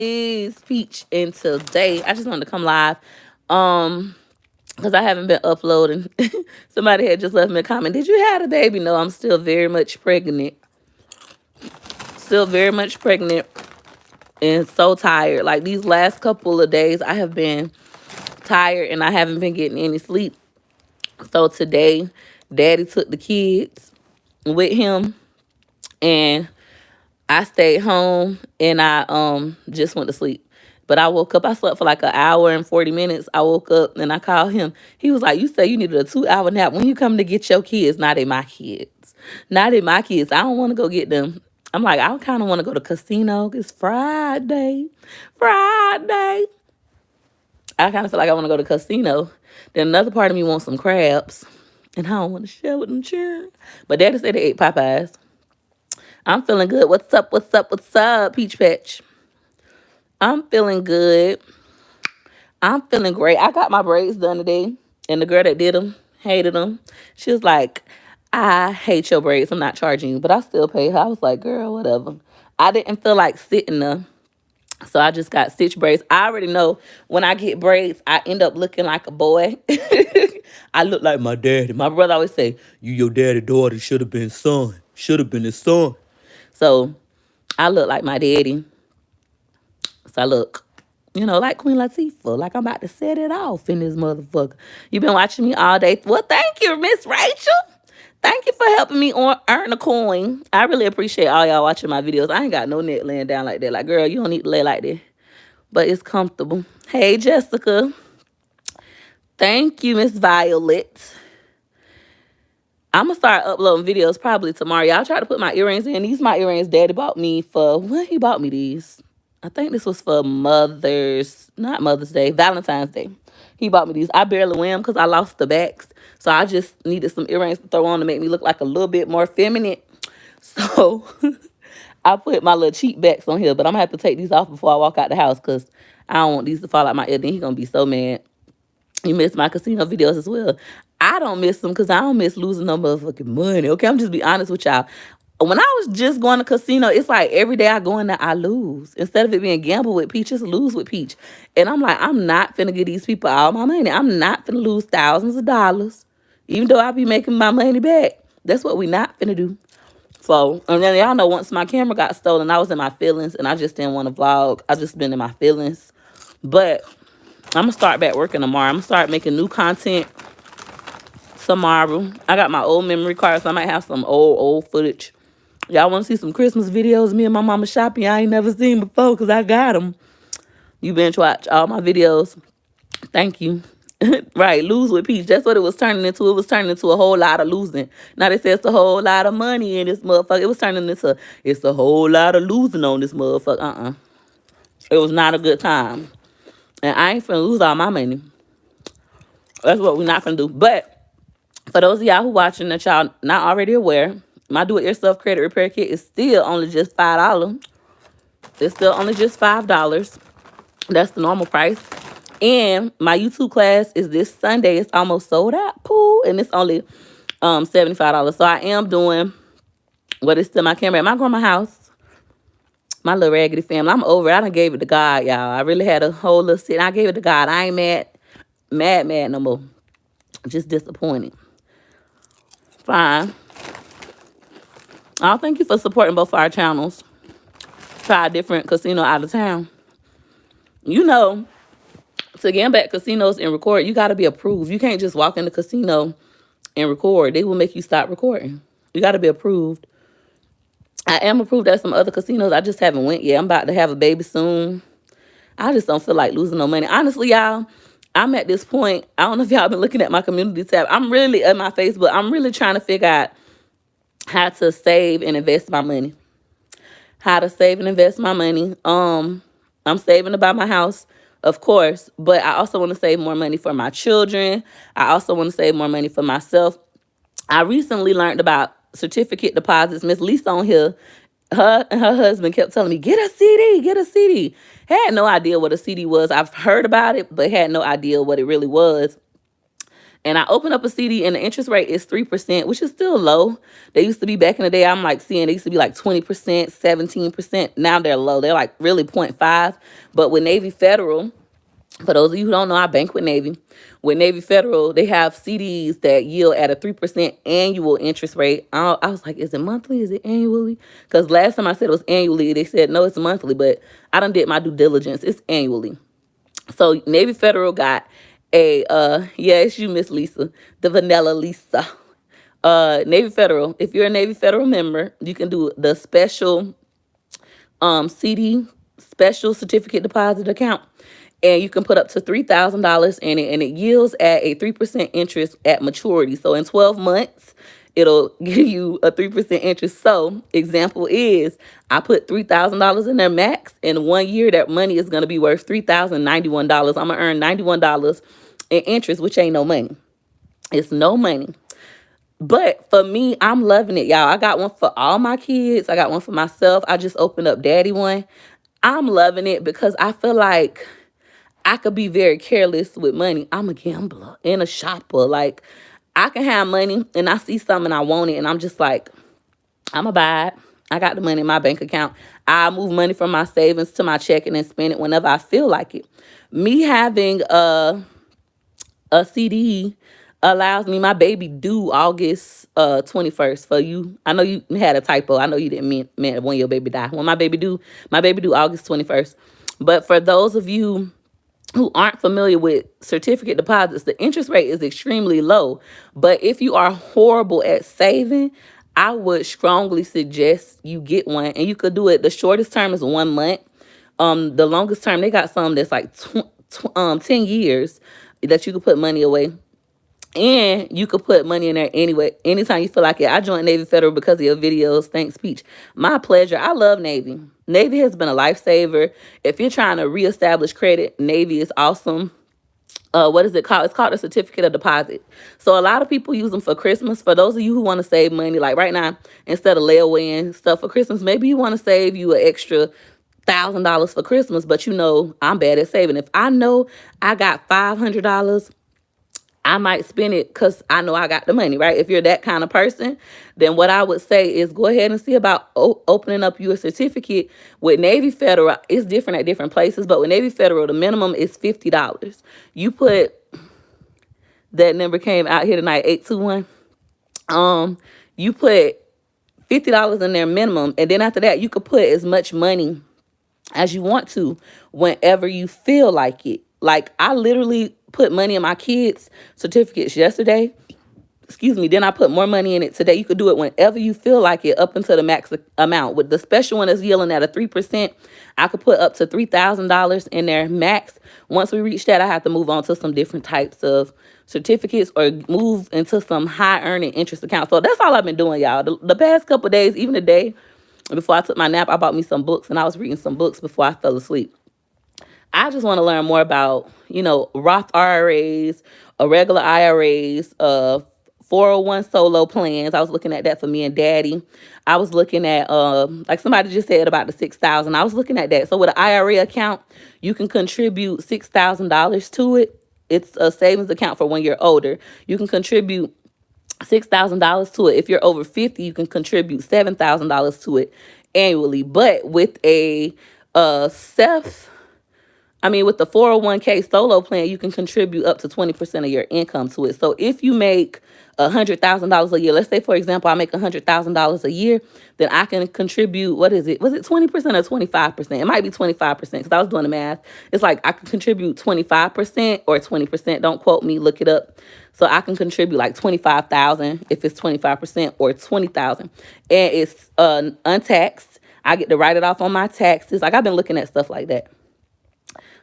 is Peach, and today I just wanted to come live because I haven't been uploading. Somebody had just left me a comment, did you have a baby? No, I'm still very much pregnant. Still very much pregnant and so tired. Like these last couple of days I have been tired and I haven't been getting any sleep. So today daddy took the kids with him and I stayed home and I just went to sleep. But I woke up, I slept for like an hour and 40 minutes. I woke up and I called him. He was like, you say you needed a 2-hour nap. When you come to get your kids, not in my kids. Not in my kids. I don't want to go get them. I'm like, I kind of want to go to casino. It's Friday. Friday. I kind of feel like I want to go to casino. Then another part of me wants some crabs. And I don't want to share with them children. But daddy said they ate Popeyes. I'm feeling good. What's up? What's up? What's up, Peach Patch? I'm feeling good. I'm feeling great. I got my braids done today, and the girl that did them hated them. She was like, I hate your braids. I'm not charging you, but I still pay her. I was like, girl, whatever. I didn't feel like sitting there, so I just got stitch braids. I already know when I get braids, I end up looking like a boy. I look like my daddy. My brother always say, you your daddy daughter should have been son. Should have been his son. So I look like my daddy. So I look, like Queen Latifah. Like I'm about to set it off in this motherfucker. You've been watching me all day. Well, thank you, Miss Rachel. Thank you for helping me earn a coin. I really appreciate all y'all watching my videos. I ain't got no neck laying down like that. Like, girl, you don't need to lay like that. But it's comfortable. Hey, Jessica. Thank you, Miss Violet. I'm going to start uploading videos probably tomorrow. Y'all try to put my earrings in. These my earrings daddy bought me for, when he bought me these? I think this was for not Mother's Day, Valentine's Day. He bought me these. I barely wear them because I lost the backs. So I just needed some earrings to throw on to make me look like a little bit more feminine. So I put my little cheap backs on here. But I'm going to have to take these off before I walk out the house because I don't want these to fall out my ear. Then he's going to be so mad. He missed my casino videos as well. I don't miss them because I don't miss losing no motherfucking money. Okay, I'm just be honest with y'all. When I was just going to casino, it's like every day I go in there, I lose. Instead of it being gamble with Peach, just lose with Peach. And I'm like, I'm not finna give these people all my money. I'm not finna lose thousands of dollars. Even though I be making my money back. That's what we not finna do. So, and then y'all know once my camera got stolen, I was in my feelings and I just didn't want to vlog. I just been in my feelings. But I'm going to start back working tomorrow. I'm going to start making new content tomorrow. I got my old memory card, so I might have some old footage. Y'all want to see some Christmas videos? Me and my mama shopping. I ain't never seen before because I got them. You binge watch all my videos. Thank you. Right, lose with Peach. That's what it was turning into. It was turning into a whole lot of losing. Now they say it's a whole lot of money in this motherfucker. It was turning into, it's a whole lot of losing on this motherfucker. It was not a good time. And I ain't finna lose all my money. That's what we're not finna do. But for those of y'all who watching that y'all not already aware, my do-it-yourself credit repair kit is still only just $5. It's still only just $5. That's the normal price. And my YouTube class is this Sunday. It's almost sold out. Pooh. And it's only $75. So I am doing what is still my camera at my grandma's house. My little raggedy family. I'm over it. I done gave it to God, y'all. I really had a whole little sit. I gave it to God. I ain't mad no more. Just disappointed. Fine. I'll thank you for supporting both our channels. Try a different casino out of town. To get back casinos and record, you got to be approved. You can't just walk in the casino and record. They will make you stop recording. You got to be approved. I am approved at some other casinos. I just haven't went yet. I'm about to have a baby soon. I just don't feel like losing no money. Honestly, y'all, I'm at this point. I don't know if y'all been looking at my community tab. I'm really at my Facebook. I'm really trying to figure out how to save and invest my money. How to save and invest my money. I'm saving to buy my house, of course, but I also want to save more money for my children. I also want to save more money for myself. I recently learned about certificate deposits. Miss Lisa on here, her and her husband kept telling me, get a CD, get a CD. Had no idea what a CD was. I've heard about it, but had no idea what it really was. And I opened up a CD and the interest rate is 3%, which is still low. They used to be back in the day, I'm like seeing they used to be like 20%, 17%. Now they're low. They're like really 0.5. But with Navy Federal, for those of you who don't know, I bank with Navy. With Navy Federal, they have CDs that yield at a 3% annual interest rate. I was like, is it monthly? Is it annually? Because last time I said it was annually, they said, no, it's monthly. But I done did my due diligence. It's annually. So Navy Federal got yeah, it's you, Miss Lisa, the vanilla Lisa. Navy Federal, if you're a Navy Federal member, you can do the special CD, special certificate deposit account, and you can put up to $3,000 in it, and it yields at a 3% interest at maturity. So in 12 months, it'll give you a 3% interest. So example is, I put $3,000 in there max. In 1 year, that money is going to be worth $3,091. I'm going to earn $91 in interest, which ain't no money. It's no money. But for me, I'm loving it, y'all. I got one for all my kids. I got one for myself. I just opened up daddy one. I'm loving it because I feel like I could be very careless with money. I'm a gambler and a shopper. Like, I can have money and I see something and I want it, and I'm just like, I'm going to buy it. I got the money in my bank account. I move money from my savings to my checking and spend it whenever I feel like it. Me having a CD allows me, my baby due August 21st. For you, I know you had a typo. I know you didn't mean when your baby died. When my baby due August 21st. But for those of you who aren't familiar with certificate deposits, the interest rate is extremely low. But if you are horrible at saving, I would strongly suggest you get one. And you could do it. The shortest term is 1 month. The longest term, they got some that's like 10 years that you could put money away. And you could put money in there anyway, anytime you feel like it. I joined Navy Federal because of your videos. Thanks, Peach. My pleasure. I love Navy. Navy has been a lifesaver. If you're trying to reestablish credit, Navy is awesome. What is it called? It's called a certificate of deposit. So a lot of people use them for Christmas. For those of you who want to save money, like right now, instead of layaway and stuff for Christmas, maybe you want to save you an extra $1,000 for Christmas, but you know I'm bad at saving. If I know I got $500, I might spend it because I know I got the money, right? If you're that kind of person, then what I would say is go ahead and see about opening up your certificate with Navy Federal. It's different at different places, but with Navy Federal, the minimum is $50. You put, that number came out here tonight, 821. You put $50 in their minimum, and then after that, you could put as much money as you want to whenever you feel like it. Like, I literally put money in my kids' certificates yesterday. Excuse me. Then I put more money in it today. You could do it whenever you feel like it, up until the max amount. With the special one that's yielding at a 3%, I could put up to $3,000 in there max. Once we reach that, I have to move on to some different types of certificates or move into some high earning interest accounts. So that's all I've been doing, y'all. The past couple of days, even today, before I took my nap, I bought me some books, and I was reading some books before I fell asleep. I just want to learn more about, Roth IRAs, regular IRAs, 401 solo plans. I was looking at that for me and daddy. I was looking at, like somebody just said about the $6,000. I was looking at that. So with an IRA account, you can contribute $6,000 to it. It's a savings account for when you're older. You can contribute $6,000 to it. If you're over 50, you can contribute $7,000 to it annually. But with a with the 401k solo plan, you can contribute up to 20% of your income to it. So if you make $100,000 a year, let's say, for example, I make $100,000 a year, then I can contribute, what is it? Was it 20% or 25%? It might be 25% because I was doing the math. It's like I can contribute 25% or 20%. Don't quote me, look it up. So I can contribute like $25,000 if it's 25% or $20,000. And it's untaxed. I get to write it off on my taxes. Like, I've been looking at stuff like that.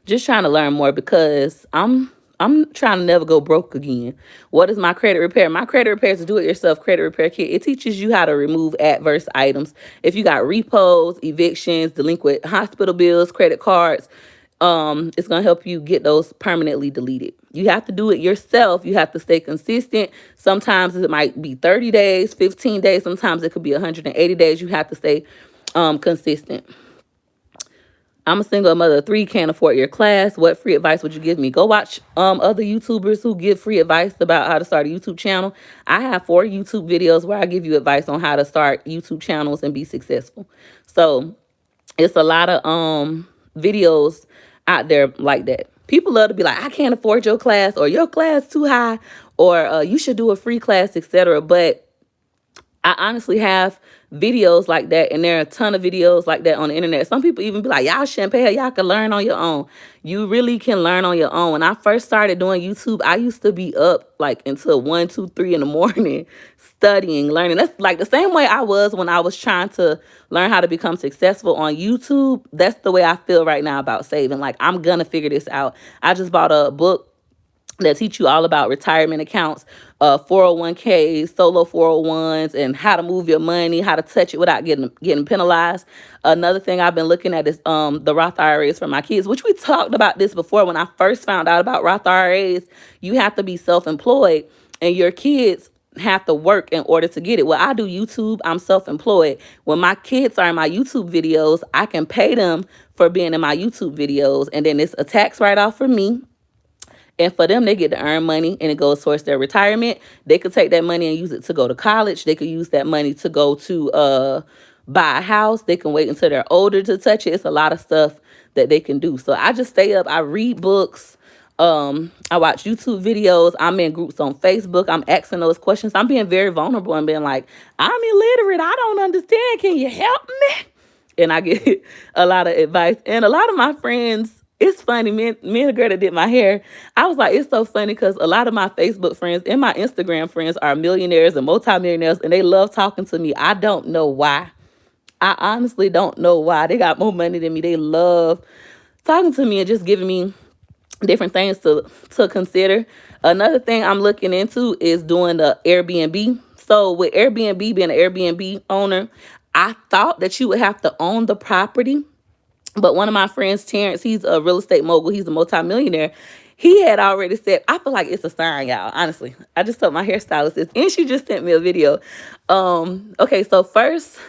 Just trying to learn more because I'm trying to never go broke again. What is my credit repair? My credit repair is a do-it-yourself credit repair kit. It teaches you how to remove adverse items. If you got repos, evictions, delinquent hospital bills, credit cards, it's going to help you get those permanently deleted. You have to do it yourself. You have to stay consistent. Sometimes it might be 30 days, 15 days. Sometimes it could be 180 days. You have to stay consistent. I'm a single mother of three, can't afford your class. What free advice would you give me? Go watch other YouTubers who give free advice about how to start a YouTube channel. I have 4 YouTube videos where I give you advice on how to start YouTube channels and be successful. So it's a lot of videos out there like that. People love to be like, I can't afford your class, or your class too high, or you should do a free class, etc. But I honestly have videos like that, and there are a ton of videos like that on the internet. Some people even be like, y'all shouldn't pay her, y'all can learn on your own. You really can learn on your own. When I first started doing YouTube, I used to be up like until 1, 2, 3 in the morning studying, learning. That's like the same way I was when I was trying to learn how to become successful on YouTube. That's the way I feel right now about saving. Like, I'm gonna figure this out. I just bought a book that teach you all about retirement accounts, 401ks, solo 401s, and how to move your money, how to touch it without getting penalized. Another thing I've been looking at is the Roth IRAs for my kids, which we talked about this before. When I first found out about Roth IRAs, you have to be self-employed, and your kids have to work in order to get it. Well, I do YouTube. I'm self-employed. When my kids are in my YouTube videos, I can pay them for being in my YouTube videos, and then it's a tax write-off for me. And for them, they get to earn money, and it goes towards their retirement. They could take that money and use it to go to college. They could use that money to go to buy a house. They can wait until they're older to touch it. It's a lot of stuff that they can do. So I just stay up. I read books. I watch YouTube videos. I'm in groups on Facebook. I'm asking those questions. I'm being very vulnerable and being like, I'm illiterate. I don't understand. Can you help me? And I get a lot of advice. And a lot of my friends, it's funny, me and the girl that did my hair, I was like, it's so funny because a lot of my Facebook friends and my Instagram friends are millionaires and multimillionaires, and they love talking to me. I don't know why. I honestly don't know why. They got more money than me. They love talking to me and just giving me different things to consider. Another thing I'm looking into is doing the Airbnb. So with Airbnb, being an Airbnb owner, I thought that you would have to own the property. But one of my friends, Terrence, he's a real estate mogul. He's a multimillionaire. He had already said, I feel like it's a sign, y'all. Honestly, I just told my hairstylist this, and she just sent me a video. Okay, so first,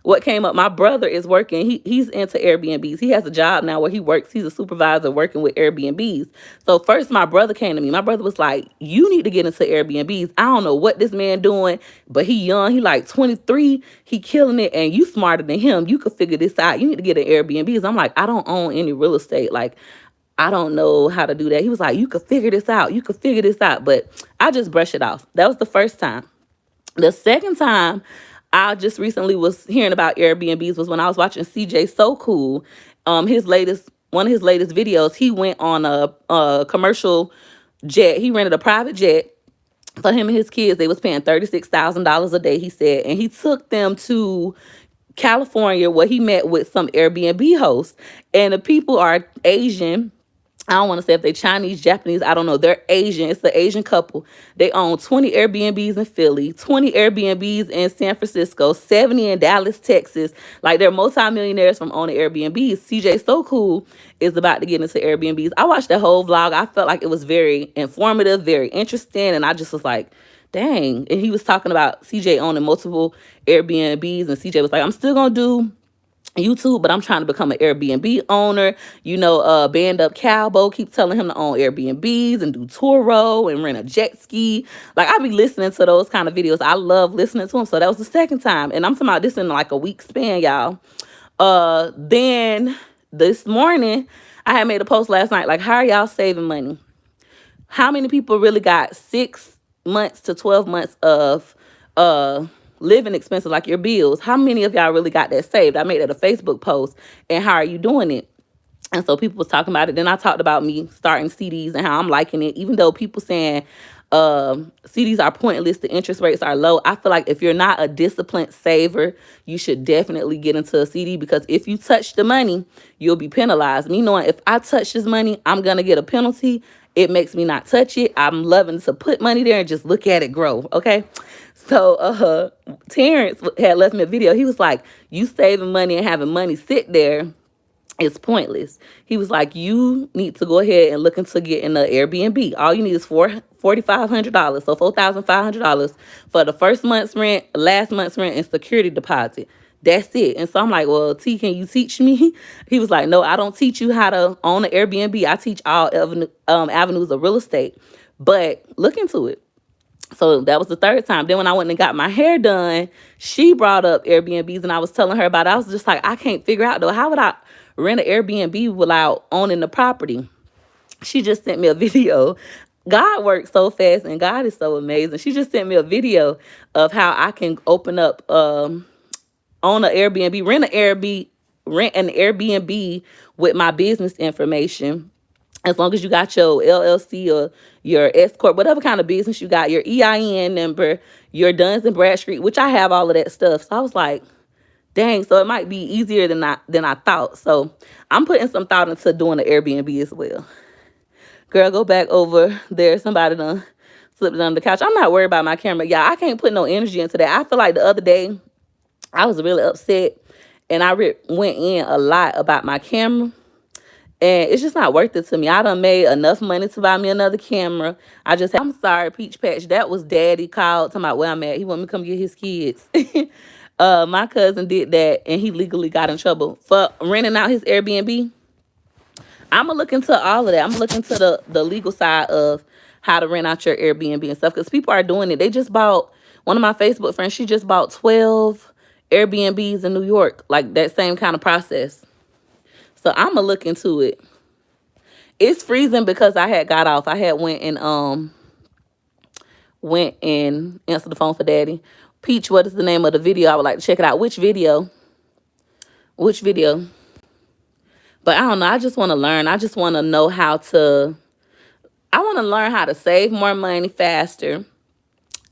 what came up, my brother is working. He's into Airbnbs. He has a job now where he works. He's a supervisor working with Airbnbs. So first, my brother came to me. My brother was like, you need to get into Airbnbs. I don't know what this man doing, but he young. He like 23. He killing it, and you smarter than him. You could figure this out. You need to get an Airbnbs. I'm like, I don't own any real estate. Like, I don't know how to do that. He was like, you could figure this out. You could figure this out. But I just brushed it off. That was the first time. The second time I just recently was hearing about Airbnbs was when I was watching CJ So Cool. One of his latest videos, he went on a commercial jet. He rented a private jet for him and his kids. They was paying $36,000 a day, he said. And he took them to California where he met with some Airbnb hosts. And the people are Asian. I don't want to say if they're Chinese, Japanese, I don't know. They're Asian. It's an Asian couple. They own 20 Airbnbs in Philly, 20 Airbnbs in San Francisco, 70 in Dallas, Texas. Like, they're multimillionaires from owning Airbnbs. CJ So Cool is about to get into Airbnbs. I watched the whole vlog. I felt like it was very informative, very interesting. And I just was like, dang. And he was talking about CJ owning multiple Airbnbs. And CJ was like, I'm still going to do YouTube, but I'm trying to become an Airbnb owner. You know, Band Up Cowboy keep telling him to own Airbnbs and do Turo and rent a jet ski. Like, I be listening to those kind of videos. I love listening to him. So that was the second time. And I'm talking about this in like a week span, y'all. Then this morning, I had made a post last night, like, how are y'all saving money? How many people really got 6 months to 12 months of living expenses, like your bills? How many of y'all really got that saved? I made that a Facebook post. And how are you doing it? And so people was talking about it. Then I talked about me starting CDs and how I'm liking it. Even though people saying CDs are pointless, the interest rates are low. I feel like if you're not a disciplined saver, you should definitely get into a CD, because if you touch the money, you'll be penalized. Me knowing if I touch this money, I'm going to get a penalty. It makes me not touch it. I'm loving to put money there and just look at it grow, okay? So Terrence had left me a video. He was like, you saving money and having money sit there is pointless. He was like, you need to go ahead and look into getting an Airbnb. All you need is $4,500. So $4,500 for the first month's rent, last month's rent, and security deposit. That's it. And so I'm like, well, T, can you teach me? He was like, no, I don't teach you how to own an Airbnb. I teach all avenues of real estate. But look into it. So that was the third time. Then when I went and got my hair done, she brought up Airbnbs and I was telling her about it. I was just like, I can't figure out though, how would I rent an Airbnb without owning the property? She just sent me a video. God works so fast and God is so amazing. She just sent me a video of how I can open up on an Airbnb, rent an Airbnb with my business information. As long as you got your LLC or your S corp, whatever kind of business you got, your EIN number, your Duns and Bradstreet, which I have all of that stuff. So I was like, dang, so it might be easier than I thought. So I'm putting some thought into doing an Airbnb as well. Girl, go back over there. Somebody done slipped it under the couch. I'm not worried about my camera. Yeah, I can't put no energy into that. I feel like the other day I was really upset and I went in a lot about my camera. And it's just not worth it to me. I done made enough money to buy me another camera. I'm sorry, Peach Patch. That was Daddy called talking about where I'm at. He want me to come get his kids. My cousin did that and he legally got in trouble for renting out his Airbnb. I'm going to look into all of that. I'm going to look into the legal side of how to rent out your Airbnb and stuff because people are doing it. They just bought, one of my Facebook friends, she just bought 12 Airbnbs in New York, like that same kind of process. So I'm going to look into it. It's freezing because I had got off. I had went and answered the phone for Daddy. Peach, what is the name of the video? I would like to check it out. Which video? Which video? But I don't know. I just want to learn. I just want to know how to, I want to learn how to save more money faster.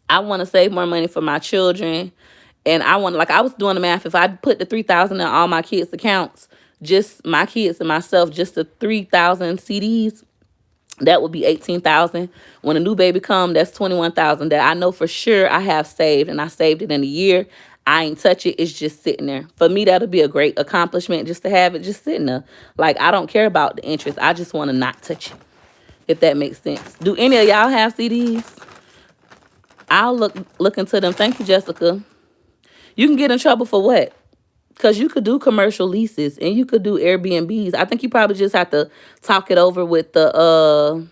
I want to save more money for my children. And I want, like I was doing the math, if I put the $3,000 in all my kids' accounts, just my kids and myself, just the 3,000 CDs, that would be 18,000. When a new baby come, that's 21,000 that I know for sure I have saved, and I saved it in a year. I ain't touch it. It's just sitting there. For me, that'll be a great accomplishment just to have it just sitting there. Like, I don't care about the interest. I just want to not touch it, if that makes sense. Do any of y'all have CDs? I'll look into them. Thank you, Jessica. You can get in trouble for what? Because you could do commercial leases and you could do Airbnbs. I think you probably just have to talk it over with the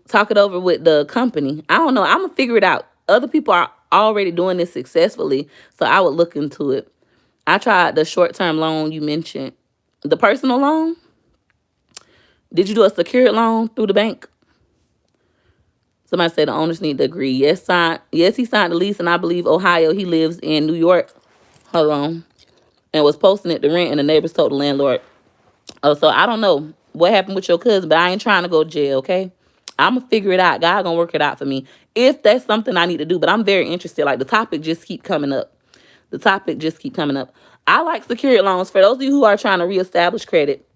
company. I don't know. I'm gonna figure it out. Other people are already doing this successfully, so I would look into it. I tried the short-term loan you mentioned. The personal loan? Did you do a secured loan through the bank? Somebody said the owners need to agree. Yes, he signed the lease, and I believe Ohio. He lives in New York. Hold on. And was posting it to rent, and the neighbors told the landlord. Oh, so I don't know what happened with your cousin, but I ain't trying to go to jail, okay? I'm going to figure it out. God going to work it out for me if that's something I need to do. But I'm very interested. Like, the topic just keep coming up. I like secured loans. For those of you who are trying to reestablish credit,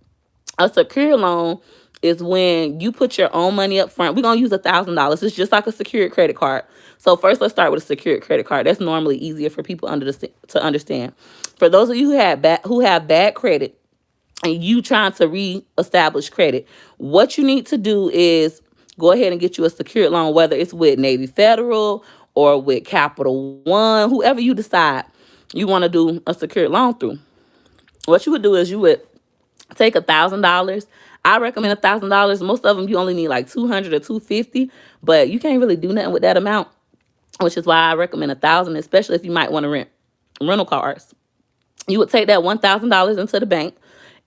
a secured loan is when you put your own money up front. We're going to use $1,000. It's just like a secured credit card. So first, let's start with a secured credit card. That's normally easier for people to understand. For those of you who have bad credit and you trying to reestablish credit, what you need to do is go ahead and get you a secured loan, whether it's with Navy Federal or with Capital One, whoever you decide you want to do a secured loan through. What you would do is you would take $1,000. I recommend $1,000. Most of them you only need like $200 or $250, but you can't really do nothing with that amount, which is why I recommend $1,000, especially if you might want to rent rental cars. You would take that $1,000 into the bank,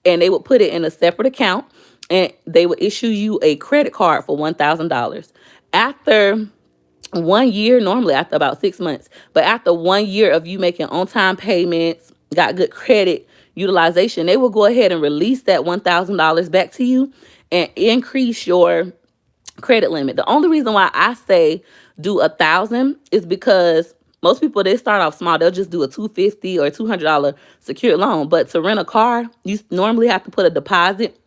and they would put it in a separate account, and they would issue you a credit card for $1,000. After 1 year, normally after about 6 months, but after 1 year of you making on-time payments, got good credit utilization, they will go ahead and release that $1,000 back to you and increase your credit limit. The only reason why I say do $1,000 is because most people, they start off small. They'll just do a $250 or $200 secured loan. But to rent a car, you normally have to put a deposit,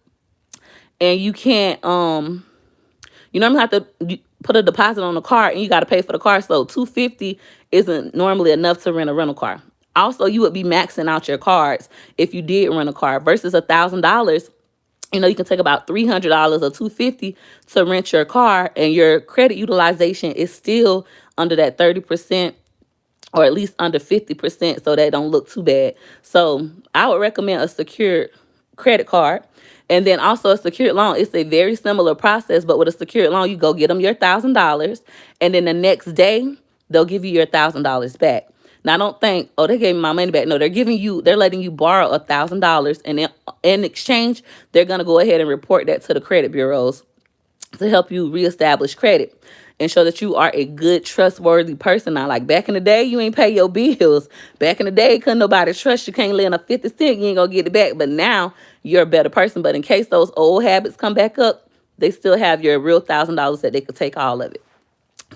and you can't. You normally have to put a deposit on the car, and you got to pay for the car. So $250 isn't normally enough to rent a rental car. Also, you would be maxing out your cards if you did rent a car versus $1,000. You know, you can take about $300 or $250 to rent your car, and your credit utilization is still under that 30% or at least under 50% so that don't look too bad. So I would recommend a secured credit card. And then also a secured loan. It's a very similar process, but with a secured loan, you go get them your $1,000, and then the next day they'll give you your $1,000 back. Now, don't think, oh, they gave me my money back. No, they're letting you borrow $1,000, and in exchange, they're gonna go ahead and report that to the credit bureaus to help you reestablish credit and show that you are a good, trustworthy person. Now, like back in the day, you ain't pay your bills. Back in the day, couldn't nobody trust you. Can't lend a 50 cent, you ain't gonna get it back. But now you're a better person. But in case those old habits come back up, they still have your real $1,000 that they could take all of it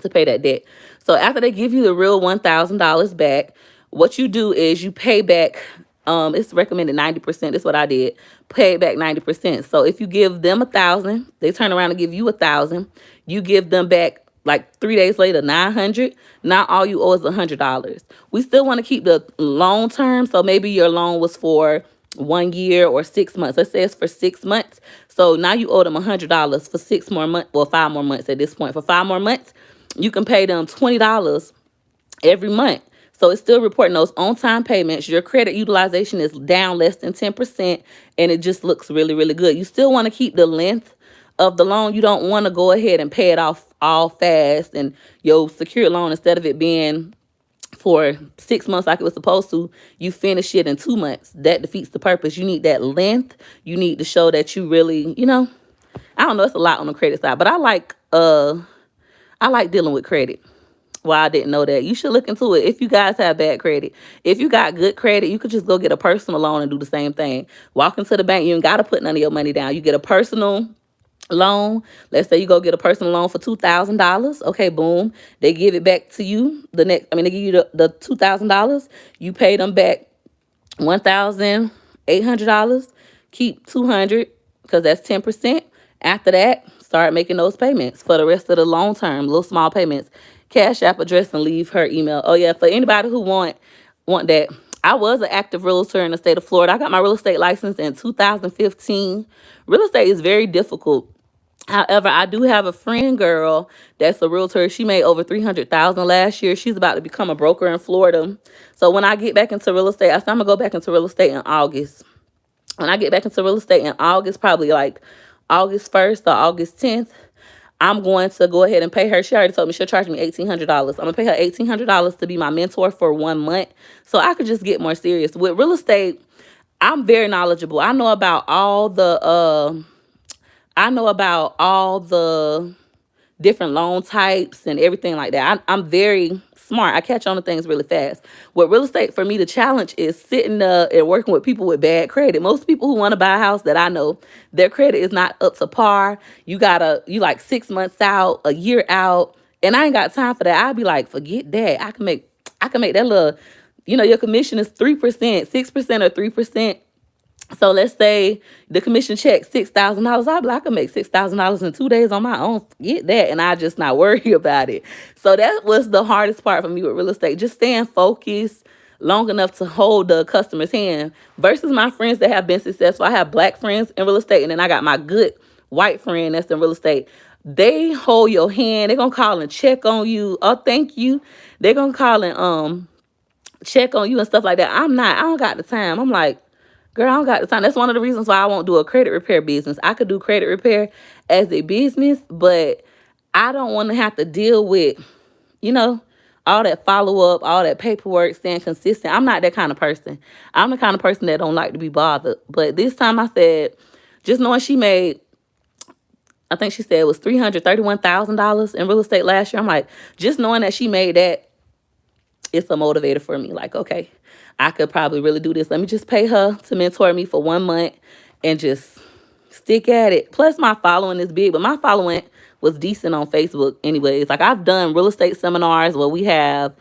to pay that debt. So after they give you the real $1,000 back, what you do is you pay back. It's recommended 90%. That's what I did. Pay back 90%. So if you give them 1,000, they turn around and give you 1,000. You give them back like 3 days later 900. Now all you owe is $100. We still want to keep the long term. So maybe your loan was for 1 year or 6 months. Let's say it's for 6 months. So now you owe them $100 for 6 more months. Well, 5 more months at this point. For 5 more months, you can pay them $20 every month. So it's still reporting those on-time payments. Your credit utilization is down less than 10%, and it just looks really, really good. You still want to keep the length of the loan. You don't want to go ahead and pay it off all fast, and your secured loan, instead of it being for 6 months like it was supposed to, you finish it in 2 months. That defeats the purpose. You need that length. You need to show that you really, I don't know, it's a lot on the credit side, but I like dealing with credit. Well, I didn't know that. You should look into it if you guys have bad credit. If you got good credit, you could just go get a personal loan and do the same thing. Walk into the bank. You ain't got to put none of your money down. You get a personal loan. Let's say you go get a personal loan for $2,000. Okay, boom. They give it back to you. They give you the $2,000. You pay them back $1,800. Keep 200 because that's 10%. After that, start making those payments for the rest of the long term, little small payments. Cash app address and leave her email. Oh yeah, for anybody who want that. I was an active realtor in the state of Florida. I got my real estate license in 2015. Real estate is very difficult. However, I do have a friend girl that's a realtor. She made over $300,000 last year. She's about to become a broker in Florida. So when I get back into real estate, I'm gonna go back into real estate in August. When I get back into real estate in August, probably like August 1st or August 10th, I'm going to go ahead and pay her. She already told me she'll charge me $1,800. I'm going to pay her $1,800 to be my mentor for 1 month so I could just get more serious. With real estate, I'm very knowledgeable. I know about all the different loan types and everything like that. I'm very smart. I catch on to things really fast. With real estate, for me, the challenge is sitting and working with people with bad credit. Most people who want to buy a house that I know, their credit is not up to par. You like 6 months out, a year out, and I ain't got time for that. I'd be like, forget that. I can make that little, your commission is 3%, 6% or 3%. So let's say the commission check $6,000. I'd be like, I can make $6,000 in 2 days on my own. Forget that. And I just not worry about it. So that was the hardest part for me with real estate. Just staying focused long enough to hold the customer's hand versus my friends that have been successful. I have black friends in real estate, and then I got my good white friend that's in real estate. They hold your hand. They're going to call and check on you. Oh, thank you. They're going to call and check on you and stuff like that. I don't got the time. I'm like, girl, I don't got the time. That's one of the reasons why I won't do a credit repair business. I could do credit repair as a business, but I don't want to have to deal with, all that follow-up, all that paperwork, staying consistent. I'm not that kind of person. I'm the kind of person that don't like to be bothered. But this time I said, just knowing she made, I think she said it was $331,000 in real estate last year. I'm like, just knowing that she made that, it's a motivator for me. Like, okay, I could probably really do this. Let me just pay her to mentor me for 1 month and just stick at it. Plus, my following is big, but my following was decent on Facebook anyways. Like, I've done real estate seminars where we have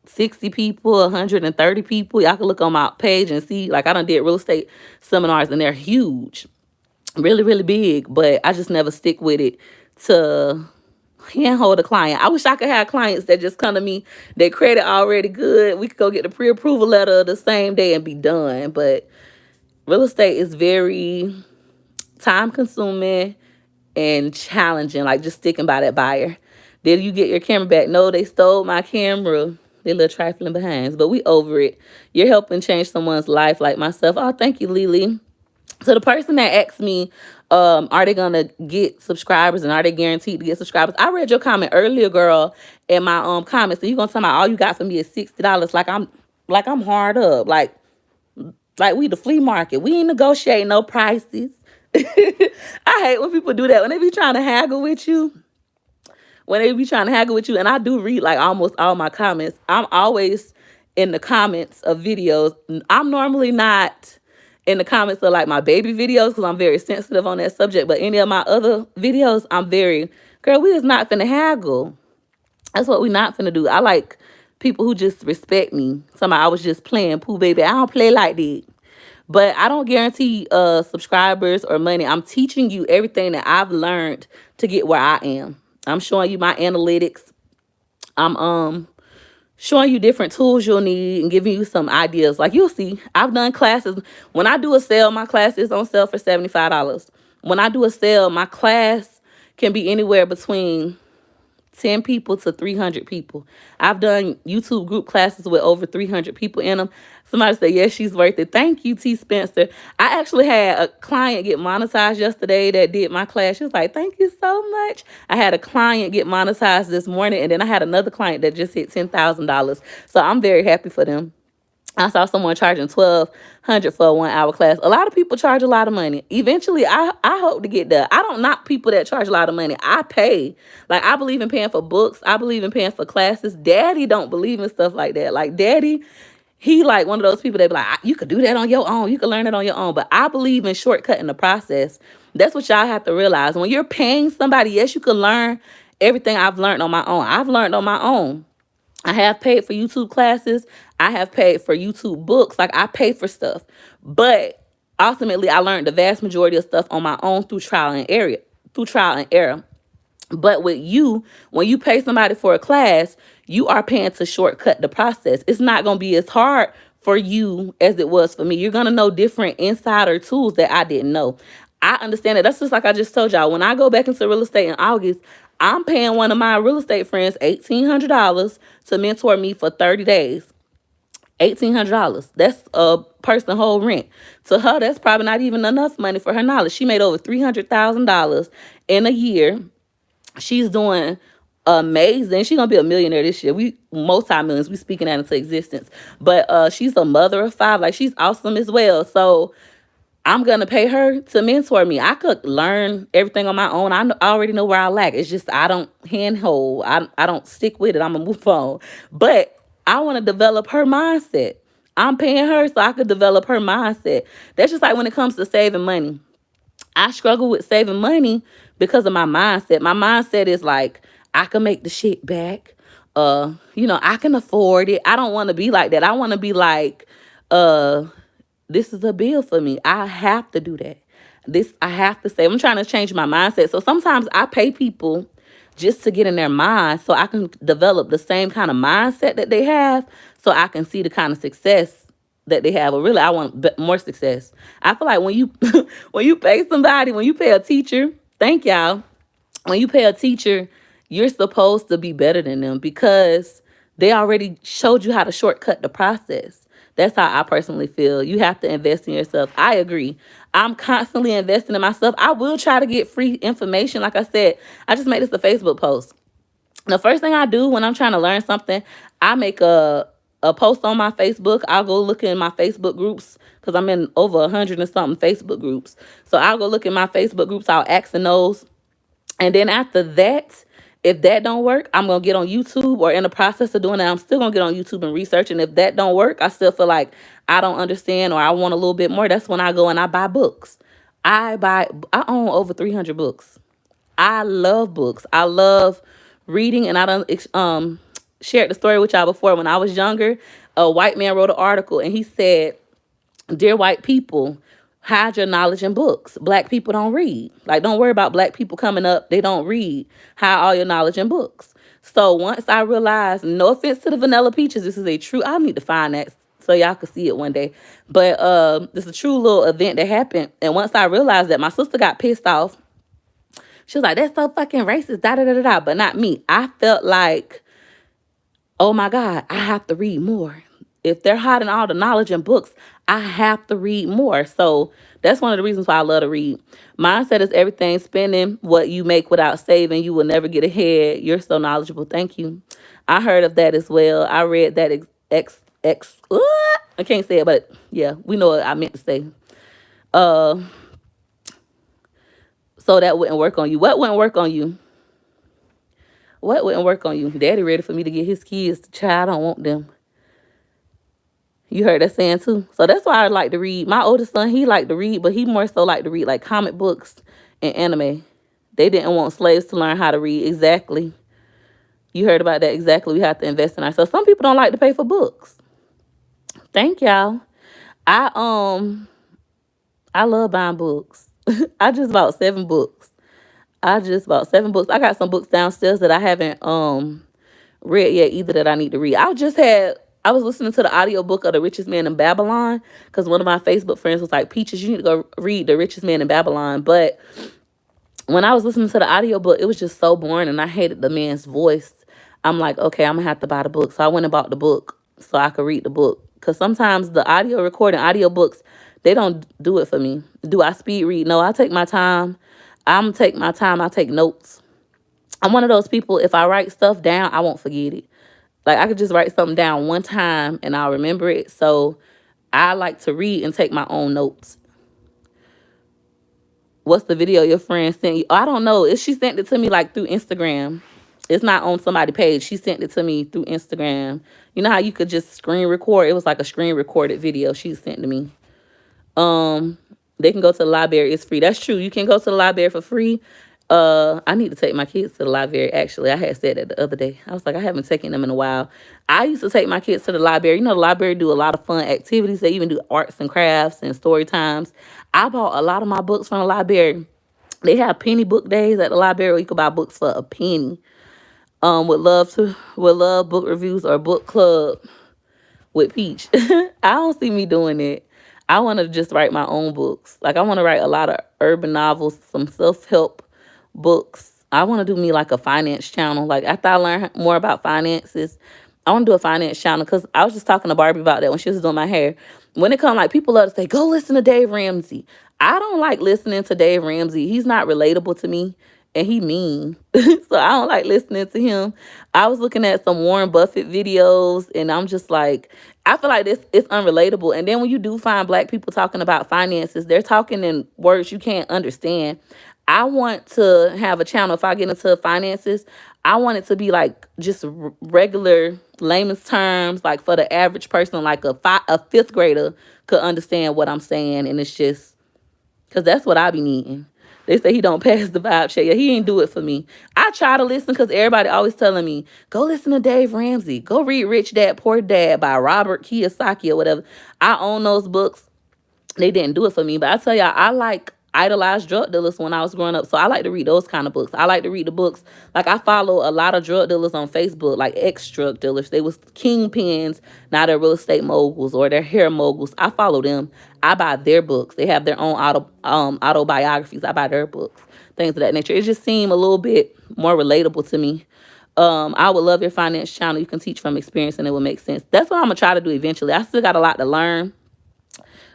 60 people, 130 people. Y'all can look on my page and see, like, I done did real estate seminars, and they're huge. Really, really big, but I just never stick with it to handhold a client. I wish I could have clients that just come to me, their credit already good. We could go get the pre-approval letter the same day and be done. But real estate is very time consuming and challenging, like just sticking by that buyer. Did you get your camera back? No, they stole my camera. They little trifling behinds, but we over it. You're helping change someone's life like myself. Oh, thank you, Lily. So the person that asked me, are they gonna get subscribers and are they guaranteed to get subscribers? I read your comment earlier, girl, in my comments. So you gonna tell me all you got for me is $60? Like I'm hard up. Like we the flea market. We ain't negotiating no prices. I hate when people do that. When they be trying to haggle with you. When they be trying to haggle with you, and I do read like almost all my comments. I'm always in the comments of videos. I'm normally not in the comments of like my baby videos because I'm very sensitive on that subject. But any of my other videos, I'm very, girl, we is not finna haggle. That's what we not finna do. I like people who just respect me. Somebody I was just playing, poo baby. I don't play like that. But I don't guarantee subscribers or money. I'm teaching you everything that I've learned to get where I am. I'm showing you my analytics. I'm showing you different tools you'll need and giving you some ideas. Like you'll see, I've done classes. When I do a sale, my class is on sale for $75. When I do a sale, my class can be anywhere between 10 people to 300 people. I've done YouTube group classes with over 300 people in them. Somebody said, yes, she's worth it. Thank you, T. Spencer. I actually had a client get monetized yesterday that did my class. She was like, thank you so much. I had a client get monetized this morning, and then I had another client that just hit $10,000. So I'm very happy for them. I saw someone charging $1,200 for a 1 hour class. A lot of people charge a lot of money. Eventually, I hope to get there. I don't knock people that charge a lot of money. I pay. Like, I believe in paying for books. I believe in paying for classes. Daddy don't believe in stuff like that. Like, Daddy, he like one of those people that be like, you could do that on your own. You could learn it on your own. But I believe in shortcutting the process. That's what y'all have to realize. When you're paying somebody, yes, you can learn everything I've learned on my own. I've learned on my own. I have paid for YouTube classes. I have paid for YouTube books. Like I pay for stuff. But ultimately, I learned the vast majority of stuff on my own through trial and error. But with you, when you pay somebody for a class, you are paying to shortcut the process. It's not going to be as hard for you as it was for me. You're going to know different insider tools that I didn't know. I understand it. That's just like I just told y'all. When I go back into real estate in August, I'm paying one of my real estate friends $1,800 to mentor me for 30 days. $1,800. That's a person whole rent. To her, that's probably not even enough money for her knowledge. She made over $300,000 in a year. She's doing amazing. She's gonna be a millionaire this year. We multi-millions. We speaking that into existence. But she's a mother of 5. Like she's awesome as well. So I'm going to pay her to mentor me. I could learn everything on my own. I already know where I lack. It's just I don't handhold. I don't stick with it. I'm going to move on. But I want to develop her mindset. I'm paying her so I could develop her mindset. That's just like when it comes to saving money. I struggle with saving money because of my mindset. My mindset is like, I can make the shit back. I can afford it. I don't want to be like that. I want to be like, this is a bill for me. I have to do that. I have to say, I'm trying to change my mindset. So sometimes I pay people just to get in their mind so I can develop the same kind of mindset that they have so I can see the kind of success that they have. But really, I want more success. I feel like when you when you pay somebody, when you pay a teacher, thank y'all. When you pay a teacher, you're supposed to be better than them because they already showed you how to shortcut the process. That's how I personally feel. You have to invest in yourself. I agree. I'm constantly investing in myself. I will try to get free information. Like I said, I just made this a Facebook post. The first thing I do when I'm trying to learn something, I make a post on my Facebook. I'll go look in my Facebook groups because I'm in over 100 and something Facebook groups. So I'll go look in my Facebook groups. I'll ask in those. And then after that, if that don't work, I'm going to get on YouTube, or in the process of doing that, I'm still going to get on YouTube and research. And if that don't work, I still feel like I don't understand or I want a little bit more. That's when I go and I buy books. I own over 300 books. I love books. I love reading. And I done shared the story with y'all before. When I was younger, a white man wrote an article and he said, "Dear white people, hide your knowledge in books. Black people don't read. Like, don't worry about black people coming up. They don't read. Hide all your knowledge in books." So once I realized, no offense to the Vanilla Peaches, this is a true, I need to find that so y'all can see it one day. But this is a true little event that happened. And once I realized that, my sister got pissed off. She was like, that's so fucking racist, da da da da da. But not me. I felt like, oh my God, I have to read more. If they're hiding all the knowledge in books, I have to read more. So that's one of the reasons why I love to read. Mindset is everything. Spending what you make without saving, you will never get ahead. You're so knowledgeable. Thank you. I heard of that as well. I read that I can't say it, but yeah, we know what I meant to say. Uh, so that wouldn't work on you. What wouldn't work on you? What wouldn't work on you? Daddy ready for me to get his kids. Child, I don't want them. You heard that saying too. So that's why I like to read. My oldest son, he liked to read, but he more so like to read like comic books and anime. They didn't want slaves to learn how to read. Exactly. You heard about that. Exactly. We have to invest in ourselves. Some people don't like to pay for books. Thank y'all. I I love buying books. I just bought 7 books. I got some books downstairs that I haven't read yet either that I need to read. I was listening to the audiobook of The Richest Man in Babylon because one of my Facebook friends was like, Peaches, you need to go read The Richest Man in Babylon. But when I was listening to the audiobook, it was just so boring and I hated the man's voice. I'm like, okay, I'm gonna have to buy the book. So I went and bought the book so I could read the book. Because sometimes the audiobooks, they don't do it for me. Do I speed read? No, I take my time. I'm take my time. I take notes. I'm one of those people, if I write stuff down, I won't forget it. Like I could just write something down one time and I'll remember it. So I like to read and take my own notes. What's the video your friend sent you? I don't know. She sent it to me like through Instagram. It's not on somebody's page. She sent it to me through Instagram. You know how you could just screen record? It was like a screen recorded video she sent to me. Um, they can go to the library. It's free. That's true. You can go to the library for free. I need to take my kids to the library. Actually, I had said that the other day. I was like, I haven't taken them in a while. I used to take my kids to the library. You know, the library do a lot of fun activities. They even do arts and crafts and story times. I bought a lot of my books from the library. They have penny book days at the library where you can buy books for a penny. Would love book reviews or book club with Peach. I don't see me doing it. I want to just write my own books. Like I want to write a lot of urban novels, some self-help books. I want to do me like a finance channel. Like after I learn more about finances, I want to do a finance channel because I was just talking to Barbie about that when she was doing my hair. When it comes, like people love to say, go listen to Dave Ramsey. I don't like listening to Dave Ramsey. He's not relatable to me and he mean. So I don't like listening to him. I was looking at some Warren Buffett videos and I'm just like, I feel like this it's unrelatable. And then when you do find black people talking about finances, they're talking in words you can't understand. I want to have a channel. If I get into finances, I want it to be like just regular layman's terms, like for the average person, like a fifth grader could understand what I'm saying. And it's just because that's what I be needing. They say he don't pass the vibe check. Yeah, he ain't do it for me. I try to listen because everybody always telling me, go listen to Dave Ramsey. Go read Rich Dad, Poor Dad by Robert Kiyosaki or whatever. I own those books. They didn't do it for me. But I tell y'all, I like idolized drug dealers when I was growing up. So I like to read those kind of books. I like to read the books. Like I follow a lot of drug dealers on Facebook, like ex-drug dealers. They was kingpins, now they're real estate moguls or they're hair moguls. I follow them. I buy their books. They have their own autobiographies. I buy their books, things of that nature. It just seemed a little bit more relatable to me. I would love your finance channel. You can teach from experience and it will make sense. That's what I'm gonna try to do eventually. I still got a lot to learn.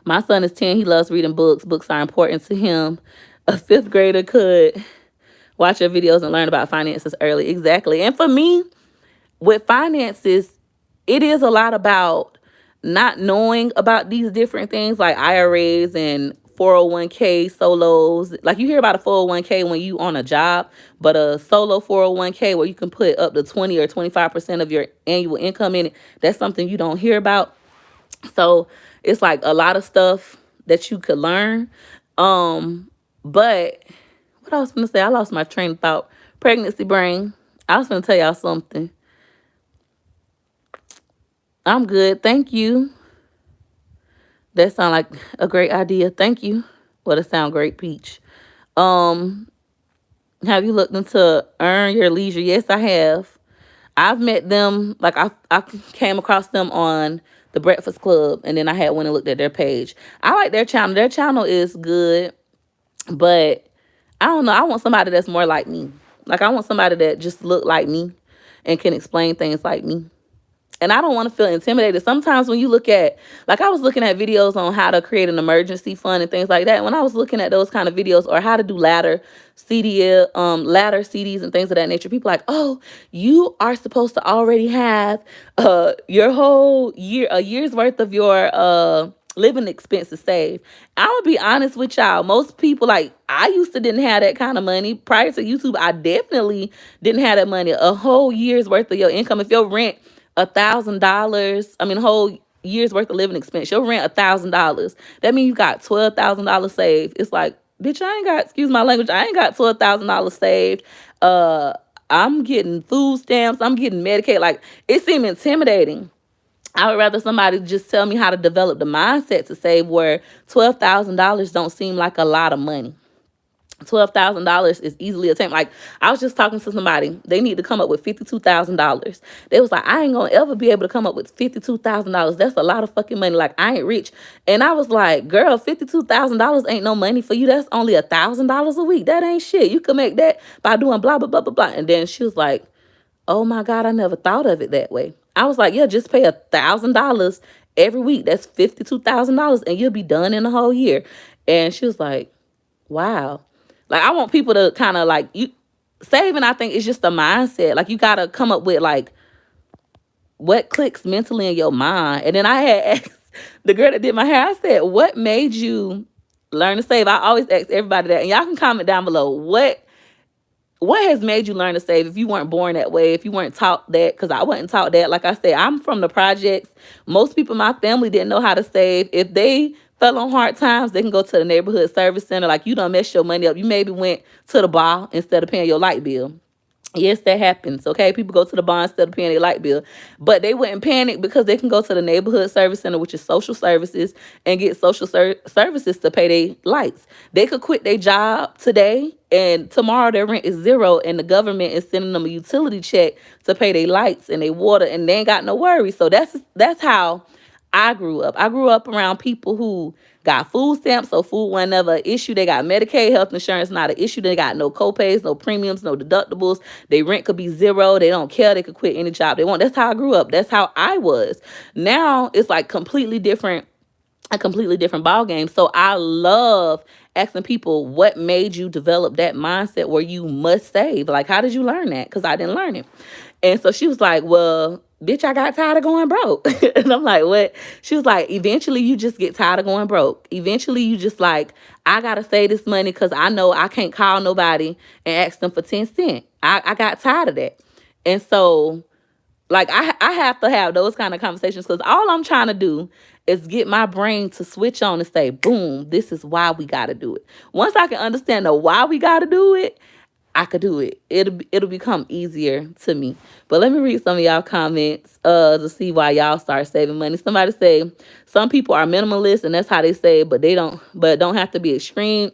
My son is 10. He loves reading books. Books are important to him. A fifth grader could watch your videos and learn about finances early. Exactly. And for me, with finances, it is a lot about not knowing about these different things like IRAs and 401k solos. Like you hear about a 401k when you on a job, but a solo 401k where you can put up to 20 or 25% of your annual income in it, that's something you don't hear about. So it's like a lot of stuff that you could learn. But what I was going to say, I lost my train of thought. Pregnancy brain. I was going to tell y'all something. I'm good. Thank you. That sound like a great idea. Thank you. Well, it sound great, Peach. Have you looked into Earn Your Leisure? Yes, I have. I've met them, like I came across them on the Breakfast Club, and then I went and looked at their page. I like their channel. Their channel is good, but I don't know. I want somebody that's more like me. Like I want somebody that just look like me and can explain things like me. And I don't want to feel intimidated. Sometimes when you look at, like I was looking at videos on how to create an emergency fund and things like that. When I was looking at those kind of videos, or how to do ladder CDs and things of that nature, people like, oh, you are supposed to already have your whole year, a year's worth of your living expenses saved. I'm gonna be honest with y'all. Most people, like I used to didn't have that kind of money prior to YouTube. I definitely didn't have that money. A whole year's worth of your income. If your rent $1,000, I mean, whole year's worth of living expense, your rent $1,000. That means you got $12,000 saved. It's like, bitch, I ain't got, excuse my language, I ain't got $12,000 saved. Uh, I'm getting food stamps. I'm getting Medicaid. Like it seemed intimidating. I would rather somebody just tell me how to develop the mindset to save, where $12,000 don't seem like a lot of money. $12,000 is easily attained. Like I was just talking to somebody, they need to come up with $52,000. They was like, I ain't gonna ever be able to come up with $52,000. That's a lot of fucking money. Like I ain't rich. And I was like, girl, $52,000 ain't no money for you. That's only $1,000 a week. That ain't shit. You can make that by doing blah blah blah blah blah. And then she was like, oh my God, I never thought of it that way. I was like, yeah, just pay $1,000 every week. That's $52,000, and you'll be done in a whole year. And she was like, wow. Like I want people to kind of like, you saving, I think it's just a mindset. Like you gotta come up with like what clicks mentally in your mind. And then I had asked the girl that did my hair, I said, what made you learn to save? I always ask everybody that. And y'all can comment down below what has made you learn to save if you weren't born that way, if you weren't taught that, because I wasn't taught that. Like I said, I'm from the projects. Most people in my family didn't know how to save. If they fell on hard times, they can go to the neighborhood service center. Like you done messed your money up. You maybe went to the bar instead of paying your light bill. Yes, that happens. Okay, people go to the bar instead of paying their light bill, but they wouldn't panic because they can go to the neighborhood service center, which is social services, and get services to pay their lights. They could quit their job today, and tomorrow their rent is zero, and the government is sending them a utility check to pay their lights and their water, and they ain't got no worries. So that's how I grew up. I grew up around people who got food stamps, so food wasn't never an issue. They got Medicaid, health insurance, not an issue. They got no co-pays, no premiums, no deductibles. Their rent could be zero. They don't care. They could quit any job they want. That's how I grew up. That's how I was. Now it's like completely different, a completely different ball game. So I love asking people, what made you develop that mindset where you must save? Like, how did you learn that? Because I didn't learn it. And so she was like, well, bitch, I got tired of going broke. And I'm like, what? She was like, eventually you just get tired of going broke. Eventually you just like, I got to save this money because I know I can't call nobody and ask them for 10 cents. I got tired of that. And so like I have to have those kind of conversations, because all I'm trying to do is get my brain to switch on and say, boom, this is why we got to do it. Once I can understand the why we got to do it, I could do it. It'll become easier to me. But let me read some of y'all comments to see why y'all start saving money. Somebody say some people are minimalists and that's how they save, but don't have to be extreme.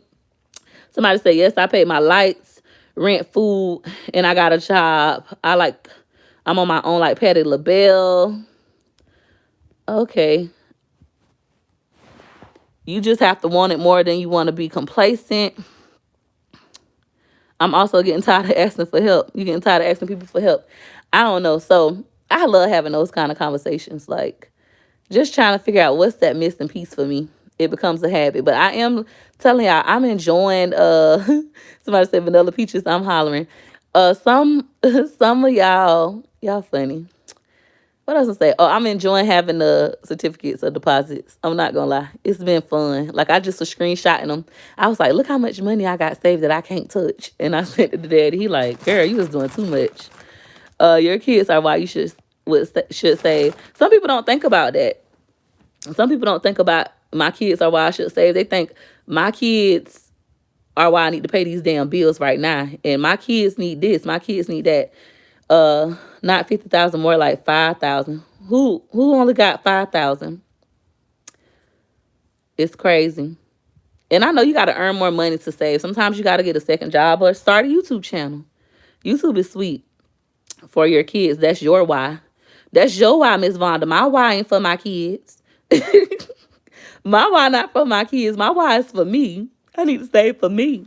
Somebody say, yes, I pay my lights, rent, food, and I got a job. I'm on my own like Patti LaBelle. Okay. You just have to want it more than you want to be complacent. I'm also getting tired of asking for help. You getting tired of asking people for help. I don't know. So I love having those kind of conversations. Like just trying to figure out what's that missing piece for me. It becomes a habit. But I am telling y'all, I'm enjoying somebody said vanilla peaches, I'm hollering. Some of y'all funny. What else to say? Oh, I'm enjoying having the certificates of deposits. I'm not gonna lie. It's been fun. Like I just was screenshotting them. I was like, look how much money I got saved that I can't touch. And I sent it to daddy. He like, girl, you was doing too much. Your kids are why you should save. Some people don't think about that. Some people don't think about my kids are why I should save. They think my kids are why I need to pay these damn bills right now. And my kids need this. My kids need that. Not 50,000, more like 5,000. Who only got 5,000? It's crazy. And I know you got to earn more money to save. Sometimes you got to get a second job or start a YouTube channel. YouTube is sweet for your kids. That's your why. That's your why, Miss Vonda. My why ain't for my kids. My why not for my kids. My why is for me. I need to save for me.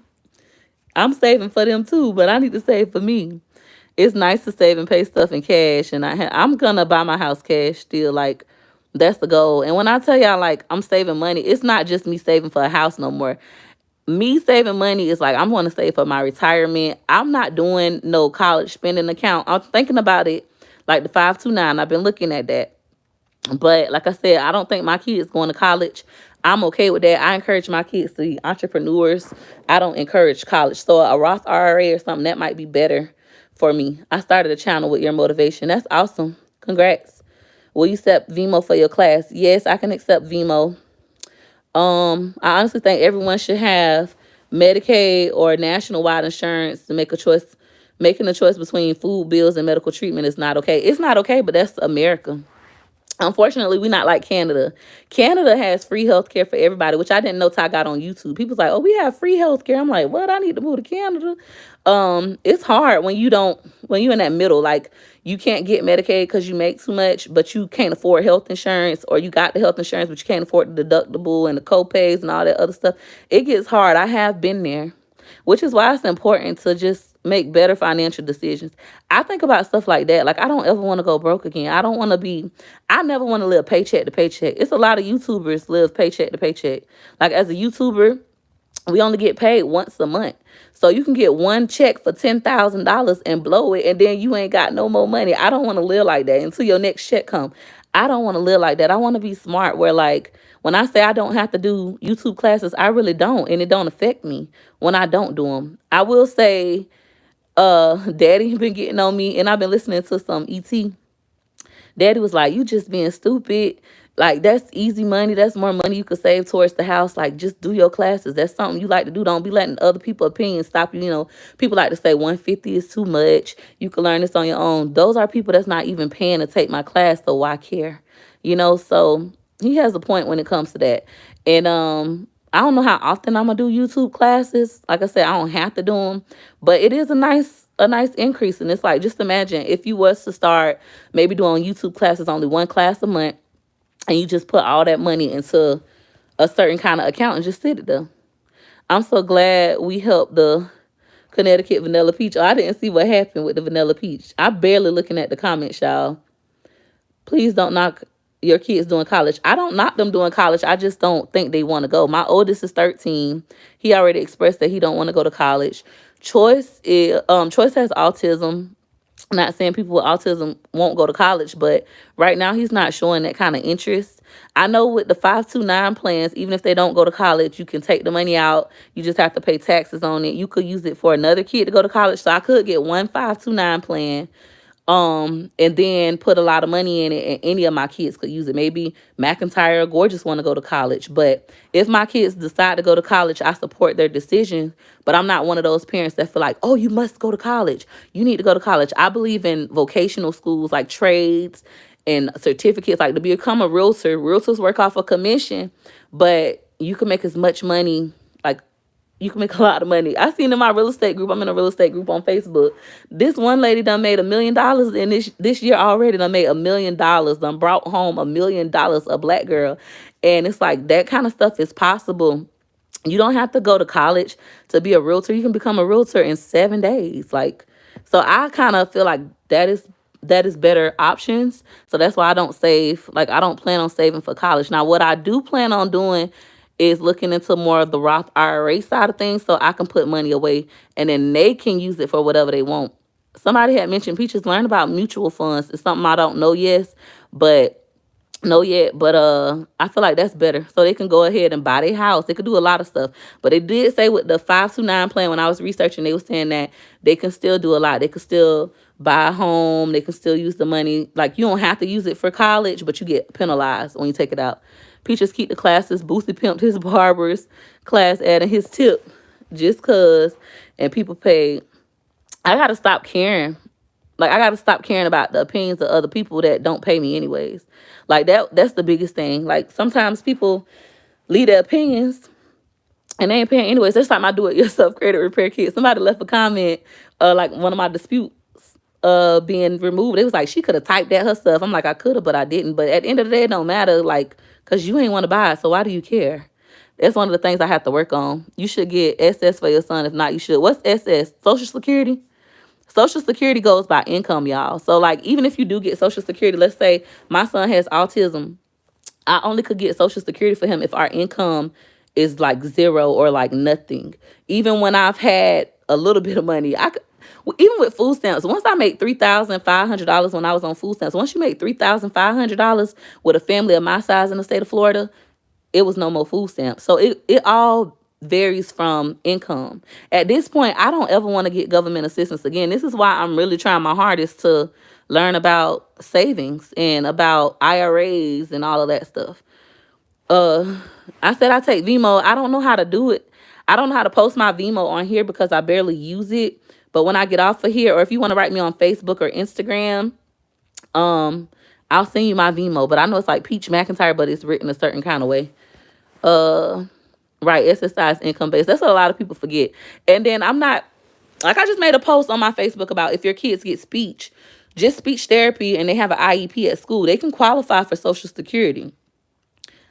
I'm saving for them too, but I need to save for me. It's nice to save and pay stuff in cash, and I'm gonna buy my house cash still. Like that's the goal. And when I tell y'all like I'm saving money, it's not just me saving for a house no more. Me saving money is like I'm going to save for my retirement. I'm not doing no college spending account. I'm thinking about it like the 529. I've been looking at that. But like I said, I don't think my kids going to college. I'm okay with that. I encourage my kids to be entrepreneurs. I don't encourage college. So a Roth IRA or something that might be better for me. I started a channel with your motivation. That's awesome. Congrats. Will you accept Vimo for your class? Yes, I can accept Vimo. I honestly think everyone should have Medicaid or national-wide insurance to make a choice. Making a choice between food bills and medical treatment is not okay. It's not okay, but that's America. Unfortunately, we're not like Canada. Canada has free healthcare for everybody, which I didn't know till I got on YouTube. People's like, "Oh, we have free healthcare." I'm like, "What? I need to move to Canada." It's hard when you're in that middle. Like, you can't get Medicaid because you make too much, but you can't afford health insurance, or you got the health insurance, but you can't afford the deductible and the co-pays and all that other stuff. It gets hard. I have been there, which is why it's important to just make better financial decisions. I think about stuff like that. Like, I don't ever want to go broke again. I never want to live paycheck to paycheck. It's a lot of YouTubers live paycheck to paycheck. Like, as a YouTuber, we only get paid once a month. So you can get one check for $10,000 and blow it, and then you ain't got no more money. I don't want to live like that until your next check come. I don't want to live like that. I want to be smart where, like, when I say I don't have to do YouTube classes, I really don't, and it don't affect me when I don't do them. I will say, Daddy been getting on me, and I've been listening to some ET. Daddy was like, "You just being stupid. Like, that's easy money. That's more money you could save towards the house. Like, just do your classes. That's something you like to do. Don't be letting other people's opinions stop you. You know, people like to say 150 is too much. You can learn this on your own. Those are people that's not even paying to take my class, so why care? You know, so he has a point when it comes to that. And I don't know how often I'm gonna do YouTube classes. Like I said, I don't have to do them, but it is a nice increase. And it's like, just imagine if you was to start maybe doing YouTube classes, only one class a month, and you just put all that money into a certain kind of account and just sit it there. I'm so glad we helped the Connecticut Vanilla Peach. Oh, I didn't see what happened with the Vanilla Peach. I barely looking at the comments, y'all. Please don't knock your kids doing college. I don't knock them doing college. I just don't think they want to go. My oldest is 13. He already expressed that he don't want to go to college. Choice has autism. I'm not saying people with autism won't go to college, but right now he's not showing that kind of interest. I know with the 529 plans, even if they don't go to college, you can take the money out. You just have to pay taxes on it. You could use it for another kid to go to college. So I could get one 529 plan, and then put a lot of money in it, and any of my kids could use it. Maybe McIntyre or Gorgeous want to go to college, but if my kids decide to go to college, I support their decision. But I'm not one of those parents that feel like, "Oh, you must go to college. You need to go to college." I believe in vocational schools like trades and certificates. Like, to become a realtor, realtors work off a commission, but you can make as much money. Like, you can make a lot of money. I seen in my real estate group. I'm in a real estate group on Facebook. This one lady done made $1 million in this year already. Done made $1 million. Done brought home $1 million. A black girl, and it's like that kind of stuff is possible. You don't have to go to college to be a realtor. You can become a realtor in 7 days. Like, so I kind of feel like that is better options. So that's why I don't save. Like, I don't plan on saving for college. Now, what I do plan on doing is looking into more of the Roth IRA side of things, so I can put money away and then they can use it for whatever they want. Somebody had mentioned, Peaches, learn about mutual funds. It's something I don't know yet, but I feel like that's better. So they can go ahead and buy their house. They could do a lot of stuff. But they did say with the 529 plan, when I was researching, they were saying that they can still do a lot. They can still buy a home. They can still use the money. Like, you don't have to use it for college, but you get penalized when you take it out. Peaches keep the classes. Boosie pimped his barber's class, adding his tip just cause, and people paid. I gotta stop caring. Like, I gotta stop caring about the opinions of other people that don't pay me anyways. Like, that's the biggest thing. Like, sometimes people leave their opinions and they ain't paying anyways. That's like my do-it-yourself credit repair kit. Somebody left a comment, like one of my disputes being removed. It was like she could have typed that herself. I'm like, I could have, but I didn't. But at the end of the day, it don't matter. Like, cause you ain't want to buy it, so why do you care? That's one of the things I have to work on. You should get SS for your son. If not, you should. What's SS? Social Security? Social Security goes by income, y'all. So, like, even if you do get Social Security, let's say my son has autism, I only could get Social Security for him if our income is like zero or like nothing. Even when I've had a little bit of money, I could, even with food stamps, once I made $3,500 when I was on food stamps, once you make $3,500 with a family of my size in the state of Florida, it was no more food stamps. So it all varies from income. At this point, I don't ever want to get government assistance again. This is why I'm really trying my hardest to learn about savings and about IRAs and all of that stuff. Uh, I said I take Vimo. I don't know how to do it. I don't know how to post my Vimo on here because I barely use it. But when I get off of here, or if you want to write me on Facebook or Instagram, um, I'll send you my Vimo. But I know it's like Peach McIntyre, but it's written a certain kind of way. Uh, right, exercise income based. That's what a lot of people forget. And then I'm not like I just made a post on my Facebook about if your kids get just speech therapy, and they have an IEP at school, they can qualify for Social Security.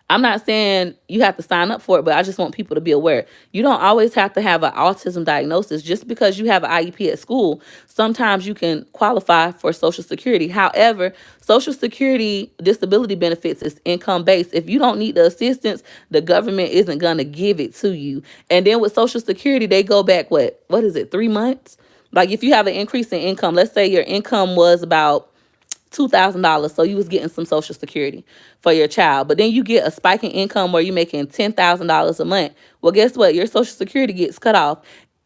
I'm not saying you have to sign up for it, but I just want people to be aware. You don't always have to have an autism diagnosis. Just because you have an IEP at school, sometimes you can qualify for Social Security. However, Social Security disability benefits is income based. If you don't need the assistance, the government isn't going to give it to you. And then with Social Security, they go back, what is it, 3 months? Like if you have an increase in income, let's say your income was about $2,000, so you was getting some Social Security for your child, but then you get a spike in income where you're making $10,000 a month. Well, guess what? Your Social Security gets cut off.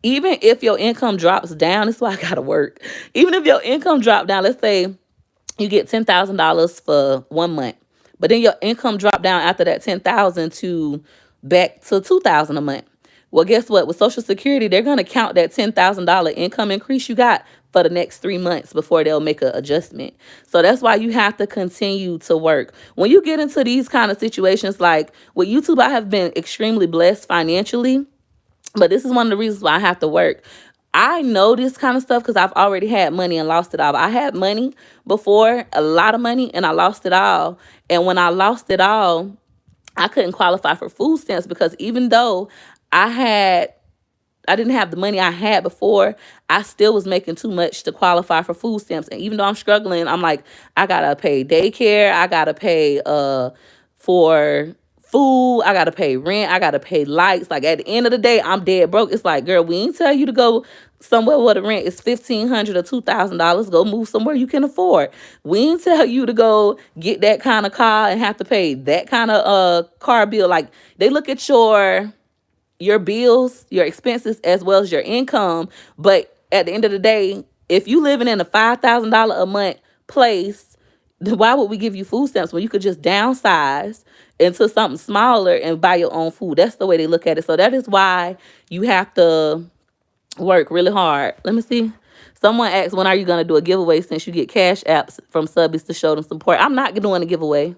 Even if your income drops down, that's why I gotta work. Even if your income drop down, let's say you get $10,000 for 1 month, but then your income drop down after that 10,000 to back to 2,000 a month. Well, guess what? With Social Security, they're gonna count that $10,000 income increase you got for the next 3 months before they'll make an adjustment. So that's why you have to continue to work. When you get into these kind of situations, like with YouTube, I have been extremely blessed financially, but this is one of the reasons why I have to work. I know this kind of stuff because I've already had money and lost it all. I had money before, a lot of money, and I lost it all. And when I lost it all, I couldn't qualify for food stamps because even though I didn't have the money I had before, I still was making too much to qualify for food stamps. And even though I'm struggling, I'm like, I gotta pay daycare, I gotta pay for food, I gotta pay rent, I gotta pay lights. Like at the end of the day, I'm dead broke. It's like, girl, we ain't tell you to go somewhere where the rent is $1,500 or $2,000. Go move somewhere you can afford. We ain't tell you to go get that kind of car and have to pay that kind of car bill. Like they look at your bills, your expenses, as well as your income. But at the end of the day, if you living in a $5,000 a month place, then why would we give you food stamps when you could just downsize into something smaller and buy your own food? That's the way they look at it. So that is why you have to work really hard. Let me see. Someone asked, when are you going to do a giveaway since you get cash apps from subbies to show them support? I'm not doing a giveaway.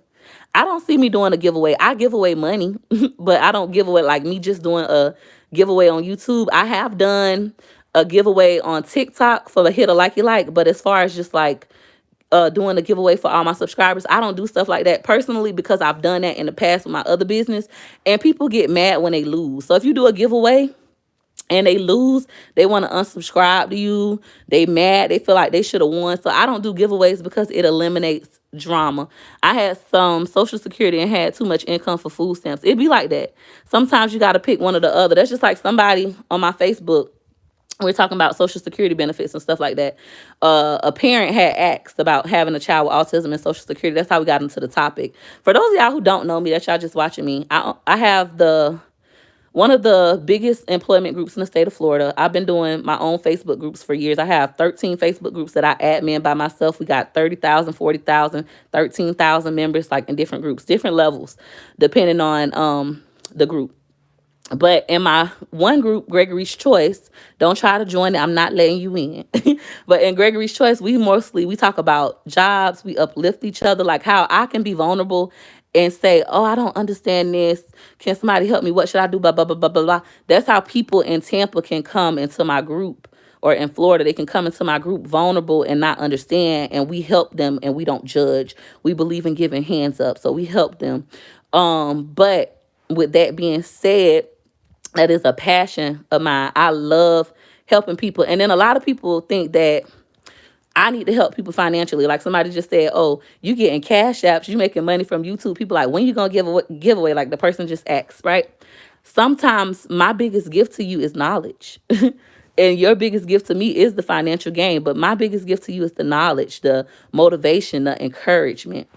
I don't see me doing a giveaway. I give away money, but I don't give away like me just doing a giveaway on YouTube. I have done a giveaway on TikTok for the hit a like you like, but as far as just like doing a giveaway for all my subscribers, I don't do stuff like that personally because I've done that in the past with my other business, and people get mad when they lose. So if you do a giveaway and they lose, they want to unsubscribe to you. They mad. They feel like they should have won. So I don't do giveaways because it eliminates drama. I had some Social Security and had too much income for food stamps. It'd be like that. Sometimes you got to pick one or the other. That's just like somebody on my Facebook. We're talking about Social Security benefits and stuff like that. A parent had asked about having a child with autism and Social Security. That's how we got into the topic. For those of y'all who don't know me, that y'all just watching me, I have one of the biggest employment groups in the state of Florida. I've been doing my own Facebook groups for years. I have 13 Facebook groups that I admin by myself. We got 30,000, 40,000, 13,000 members, like in different groups, different levels, depending on the group. But in my one group, Gregory's Choice, don't try to join it. I'm not letting you in. But in Gregory's Choice, we talk about jobs. We uplift each other, like how I can be vulnerable and say, oh, I don't understand this. Can somebody help me? What should I do? Blah, blah, blah, blah, blah, blah. That's how people in Tampa can come into my group, or in Florida, they can come into my group vulnerable and not understand. And we help them and we don't judge. We believe in giving hands up. So we help them. But with that being said, that is a passion of mine. I love helping people. And then a lot of people think that I need to help people financially. Like somebody just said, "Oh, you getting cash apps, you making money from YouTube." People like, when you gonna give away? Like the person just asked, right? Sometimes my biggest gift to you is knowledge. And your biggest gift to me is the financial gain. But my biggest gift to you is the knowledge, the motivation, the encouragement.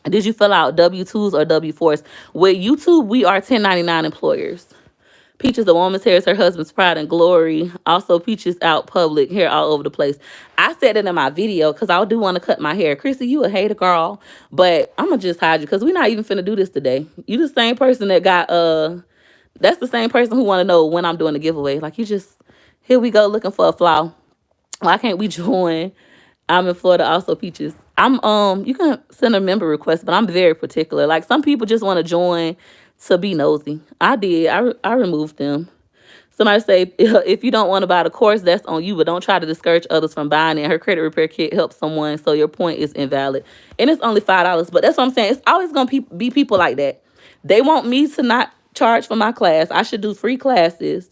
Did you fill out W-2s or W-4s? With YouTube, we are 1099 employers. Peaches, the woman's hair is her husband's pride and glory. Also, Peaches out public, hair all over the place. I said it in my video because I do want to cut my hair. Chrissy, you a hater, girl. But I'm going to just hide you because we're not even finna do this today. You the same person that got, that's the same person who want to know when I'm doing the giveaway. Like, you just, here we go looking for a flaw. Why can't we join? I'm in Florida, also Peaches. You can send a member request, but I'm very particular. Like some people just want to join to be nosy. I did. I removed them. Somebody say, if you don't want to buy the course, that's on you, but don't try to discourage others from buying it. Her credit repair kit helps someone, so your point is invalid. And it's only $5. But that's what I'm saying. It's always going to be people like that. They want me to not charge for my class. I should do free classes.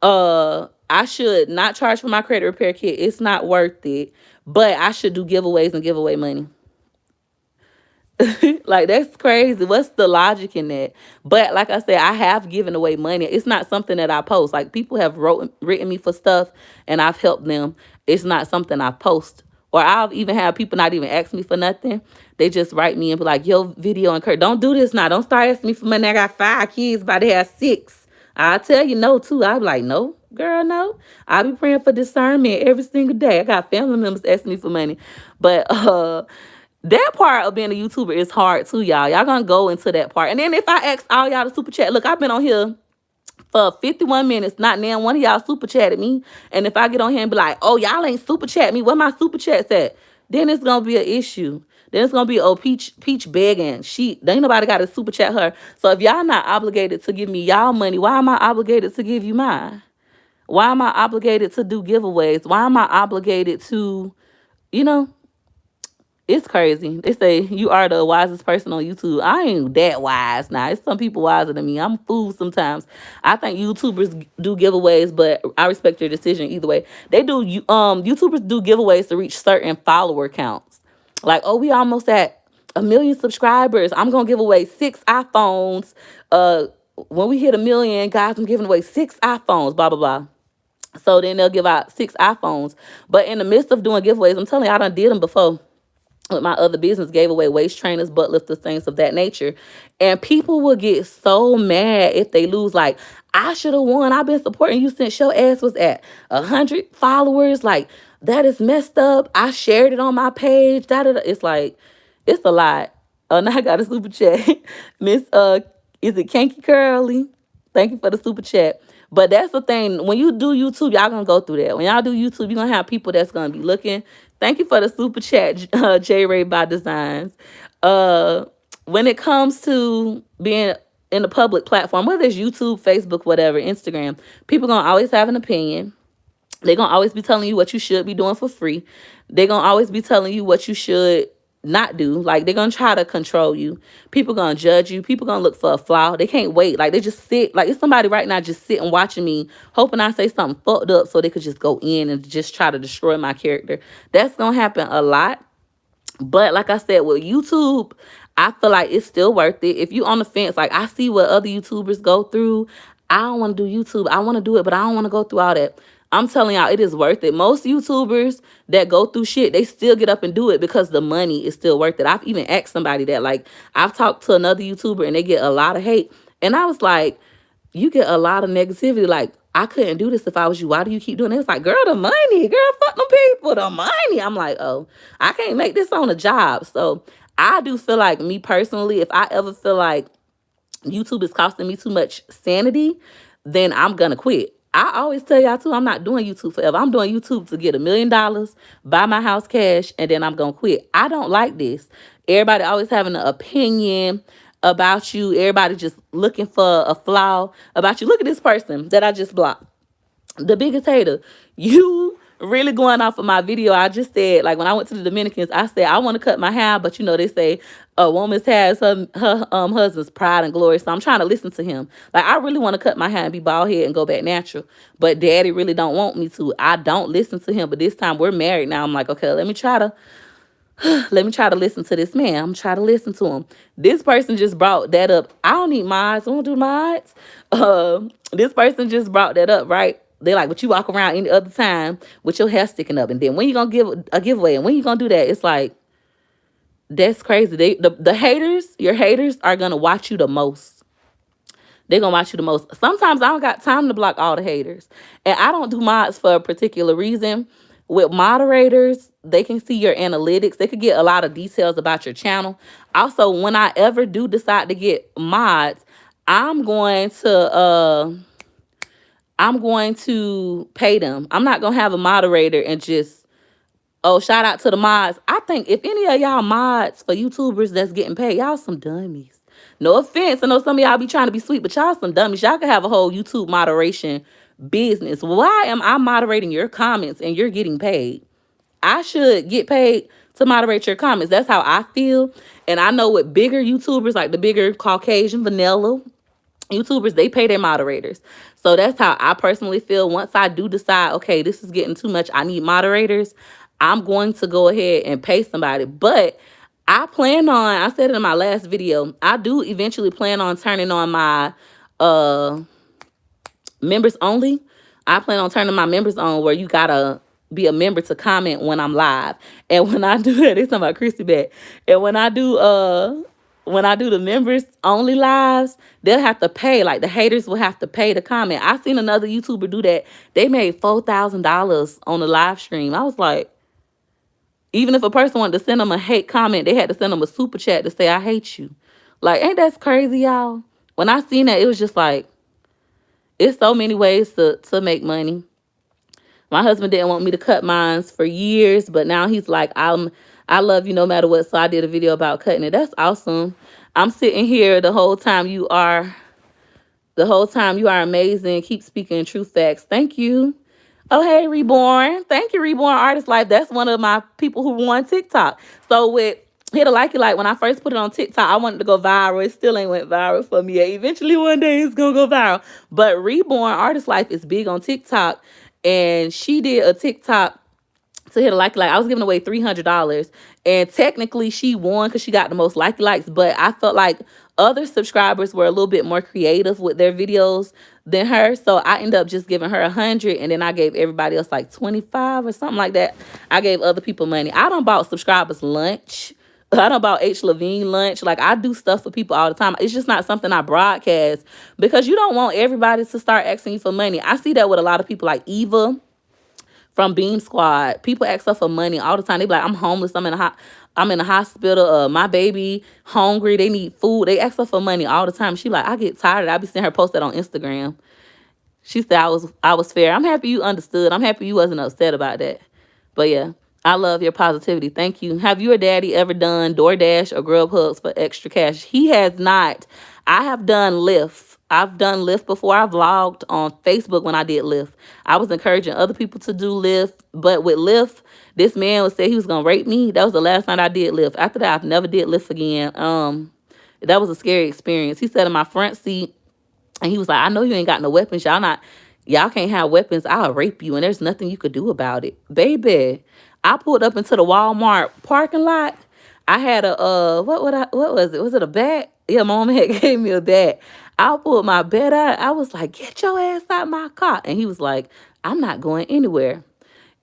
I should not charge for my credit repair kit. It's not worth it. But I should do giveaways and give away money. Like, that's crazy. What's the logic in that? But like I said, I have given away money. It's not something that I post. Like, people have written me for stuff and I've helped them. It's not something I post. Or I've even had people not even ask me for nothing. They just write me and be like, yo, video and Kurt, don't do this now. Don't start asking me for money. I got 5 kids, about to have 6. I'll tell you no, too. I'll be like, no, girl, no. I'll be praying for discernment every single day. I got family members asking me for money. But that part of being a YouTuber is hard, too, y'all. Y'all gonna go into that part. And then if I ask all y'all to super chat, look, I've been on here for 51 minutes. Not now one of y'all super chatted me. And if I get on here and be like, oh, y'all ain't super chat me, where my super chats at? Then it's gonna be an issue. Then it's gonna be, oh, Peach begging. Ain't nobody got to super chat her. So if y'all not obligated to give me y'all money, why am I obligated to give you mine? Why am I obligated to do giveaways? Why am I obligated to, you know, it's crazy. They say you are the wisest person on YouTube. I ain't that wise now. It's some people wiser than me. I'm a fool sometimes. I think YouTubers do giveaways, but I respect your decision either way. They do. YouTubers do giveaways to reach certain follower counts. Like, oh, we almost at 1 million subscribers. I'm gonna give away 6 iPhones. When we hit 1 million, guys, I'm giving away 6 iPhones. Blah blah blah. So then they'll give out 6 iPhones. But in the midst of doing giveaways, I'm telling you, I done did them before. With my other business, gave away waist trainers, butt lifters, things of that nature. And people will get so mad if they lose. Like, I should have won. I've been supporting you since your ass was at 100 followers. Like, that is messed up. I shared it on my page. It's like, it's a lot. Oh, now I got a super chat. Miss, is it Kanky Curly? Thank you for the super chat. But that's the thing. When you do YouTube, y'all gonna go through that. When y'all do YouTube, you're gonna have people that's gonna be looking. Thank you for the super chat, J Ray by Designs. When it comes to being in a public platform, whether it's YouTube, Facebook, whatever, Instagram, people gonna always have an opinion. They're gonna always be telling you what you should be doing for free. They're gonna always be telling you what you should not do. Like, they're gonna try to control you. People gonna judge you. People gonna look for a flaw. They can't wait. Like, they just sit. Like, it's somebody right now just sitting watching me, hoping I say something fucked up so they could just go in and just try to destroy my character. That's gonna happen a lot. But like I said, with YouTube, I feel like it's still worth it. If you on the fence, like, I see what other YouTubers go through. I don't want to do YouTube. I want to do it, but I don't want to go through all that. I'm telling y'all, it is worth it. Most YouTubers that go through shit, they still get up and do it because the money is still worth it. I've even asked somebody that. Like, I've talked to another YouTuber and they get a lot of hate. And I was like, you get a lot of negativity. Like, I couldn't do this if I was you. Why do you keep doing it? It's like, girl, the money. Girl, fuck them people. The money. I'm like, oh, I can't make this on a job. So I do feel like, me personally, if I ever feel like YouTube is costing me too much sanity, then I'm going to quit. I always tell y'all, too, I'm not doing YouTube forever. I'm doing YouTube to get $1 million, buy my house cash, and then I'm going to quit. I don't like this. Everybody always having an opinion about you. Everybody just looking for a flaw about you. Look at this person that I just blocked. The biggest hater. You really going off of my video, I just said, like, when I went to the Dominicans, I said, I want to cut my hair, but you know, they say a woman's hair is her husband's pride and glory. So I'm trying to listen to him. Like, I really want to cut my hair and be bald head and go back natural. But daddy really don't want me to. I don't listen to him. But this time we're married now. I'm like, okay, let me try to listen to this man. I'm trying to listen to him. This person just brought that up. I don't need mods. I don't do mods. This person just brought that up, right? They're like, but you walk around any other time with your hair sticking up. And then when you going to give a giveaway? And when you going to do that? It's like, that's crazy. The haters, your haters are going to watch you the most. They're going to watch you the most. Sometimes I don't got time to block all the haters. And I don't do mods for a particular reason. With moderators, they can see your analytics. They could get a lot of details about your channel. Also, when I ever do decide to get mods, I'm going to pay them. I'm not going to have a moderator and just, oh, shout out to the mods. I think if any of y'all mods for YouTubers that's getting paid, y'all some dummies. No offense. I know some of y'all be trying to be sweet, but y'all some dummies. Y'all could have a whole YouTube moderation business. Why am I moderating your comments and you're getting paid? I should get paid to moderate your comments. That's how I feel. And I know with bigger YouTubers, like the bigger Caucasian vanilla YouTubers, they pay their moderators. So that's how I personally feel. Once I do decide, okay, this is getting too much, I need moderators, I'm going to go ahead and pay somebody. But I said it in my last video, I do eventually plan on turning on my members only. I plan on turning my members on where you gotta be a member to comment when I'm live. And when I do that, it's talking about Chrissy back. And when I do the members only lives, they'll have to pay. Like the haters will have to pay to comment. I seen another YouTuber do that. They made $4,000 on the live stream. I was like, even if a person wanted to send them a hate comment, they had to send them a super chat to say, I hate you. Like, ain't that crazy, y'all? When I seen that, it was just like, it's so many ways to make money. My husband didn't want me to cut mines for years, but now he's like, I love you no matter what. So I did a video about cutting it. That's awesome. I'm sitting here the whole time you are amazing. Keep speaking true facts. Thank you. Oh, hey, Reborn. Thank you, Reborn Artist Life. That's one of my people who won TikTok. So with Hit a Like It Like, when I first put it on TikTok, I wanted to go viral. It still ain't went viral for me yet. Eventually one day it's going to go viral. But Reborn Artist Life is big on TikTok. And she did a TikTok to Hit a Like It Like. I was giving away $300. And technically she won because she got the most likes. But I felt like other subscribers were a little bit more creative with their videos than her. So I ended up just giving her 100. And then I gave everybody else like 25 or something like that. I gave other people money. I done bought subscribers lunch. I done bought H. Levine lunch. Like, I do stuff for people all the time. It's just not something I broadcast because you don't want everybody to start asking you for money. I see that with a lot of people like Eva from Beam Squad. People ask her for money all the time. They be like, I'm homeless. I'm in a hospital. My baby hungry. They need food. They ask her for money all the time. She like, I get tired. I be seeing her post that on Instagram. She said I was fair. I'm happy you understood. I'm happy you wasn't upset about that. But yeah, I love your positivity. Thank you. Have you or daddy ever done DoorDash or Grubhub for extra cash? He has not. I have done Lyft. I've done Lyft before. I vlogged on Facebook when I did Lyft. I was encouraging other people to do Lyft. But with Lyft, this man would say he was going to rape me. That was the last night I did Lyft. After that, I've never did Lyft again. That was a scary experience. He sat in my front seat and he was like, I know you ain't got no weapons. Y'all can't have weapons. I'll rape you. And there's nothing you could do about it. Baby, I pulled up into the Walmart parking lot. I had what was it? Was it a bat? Yeah, my mom had gave me a bat. I pulled my bat out. I was like, get your ass out my car. And he was like, I'm not going anywhere.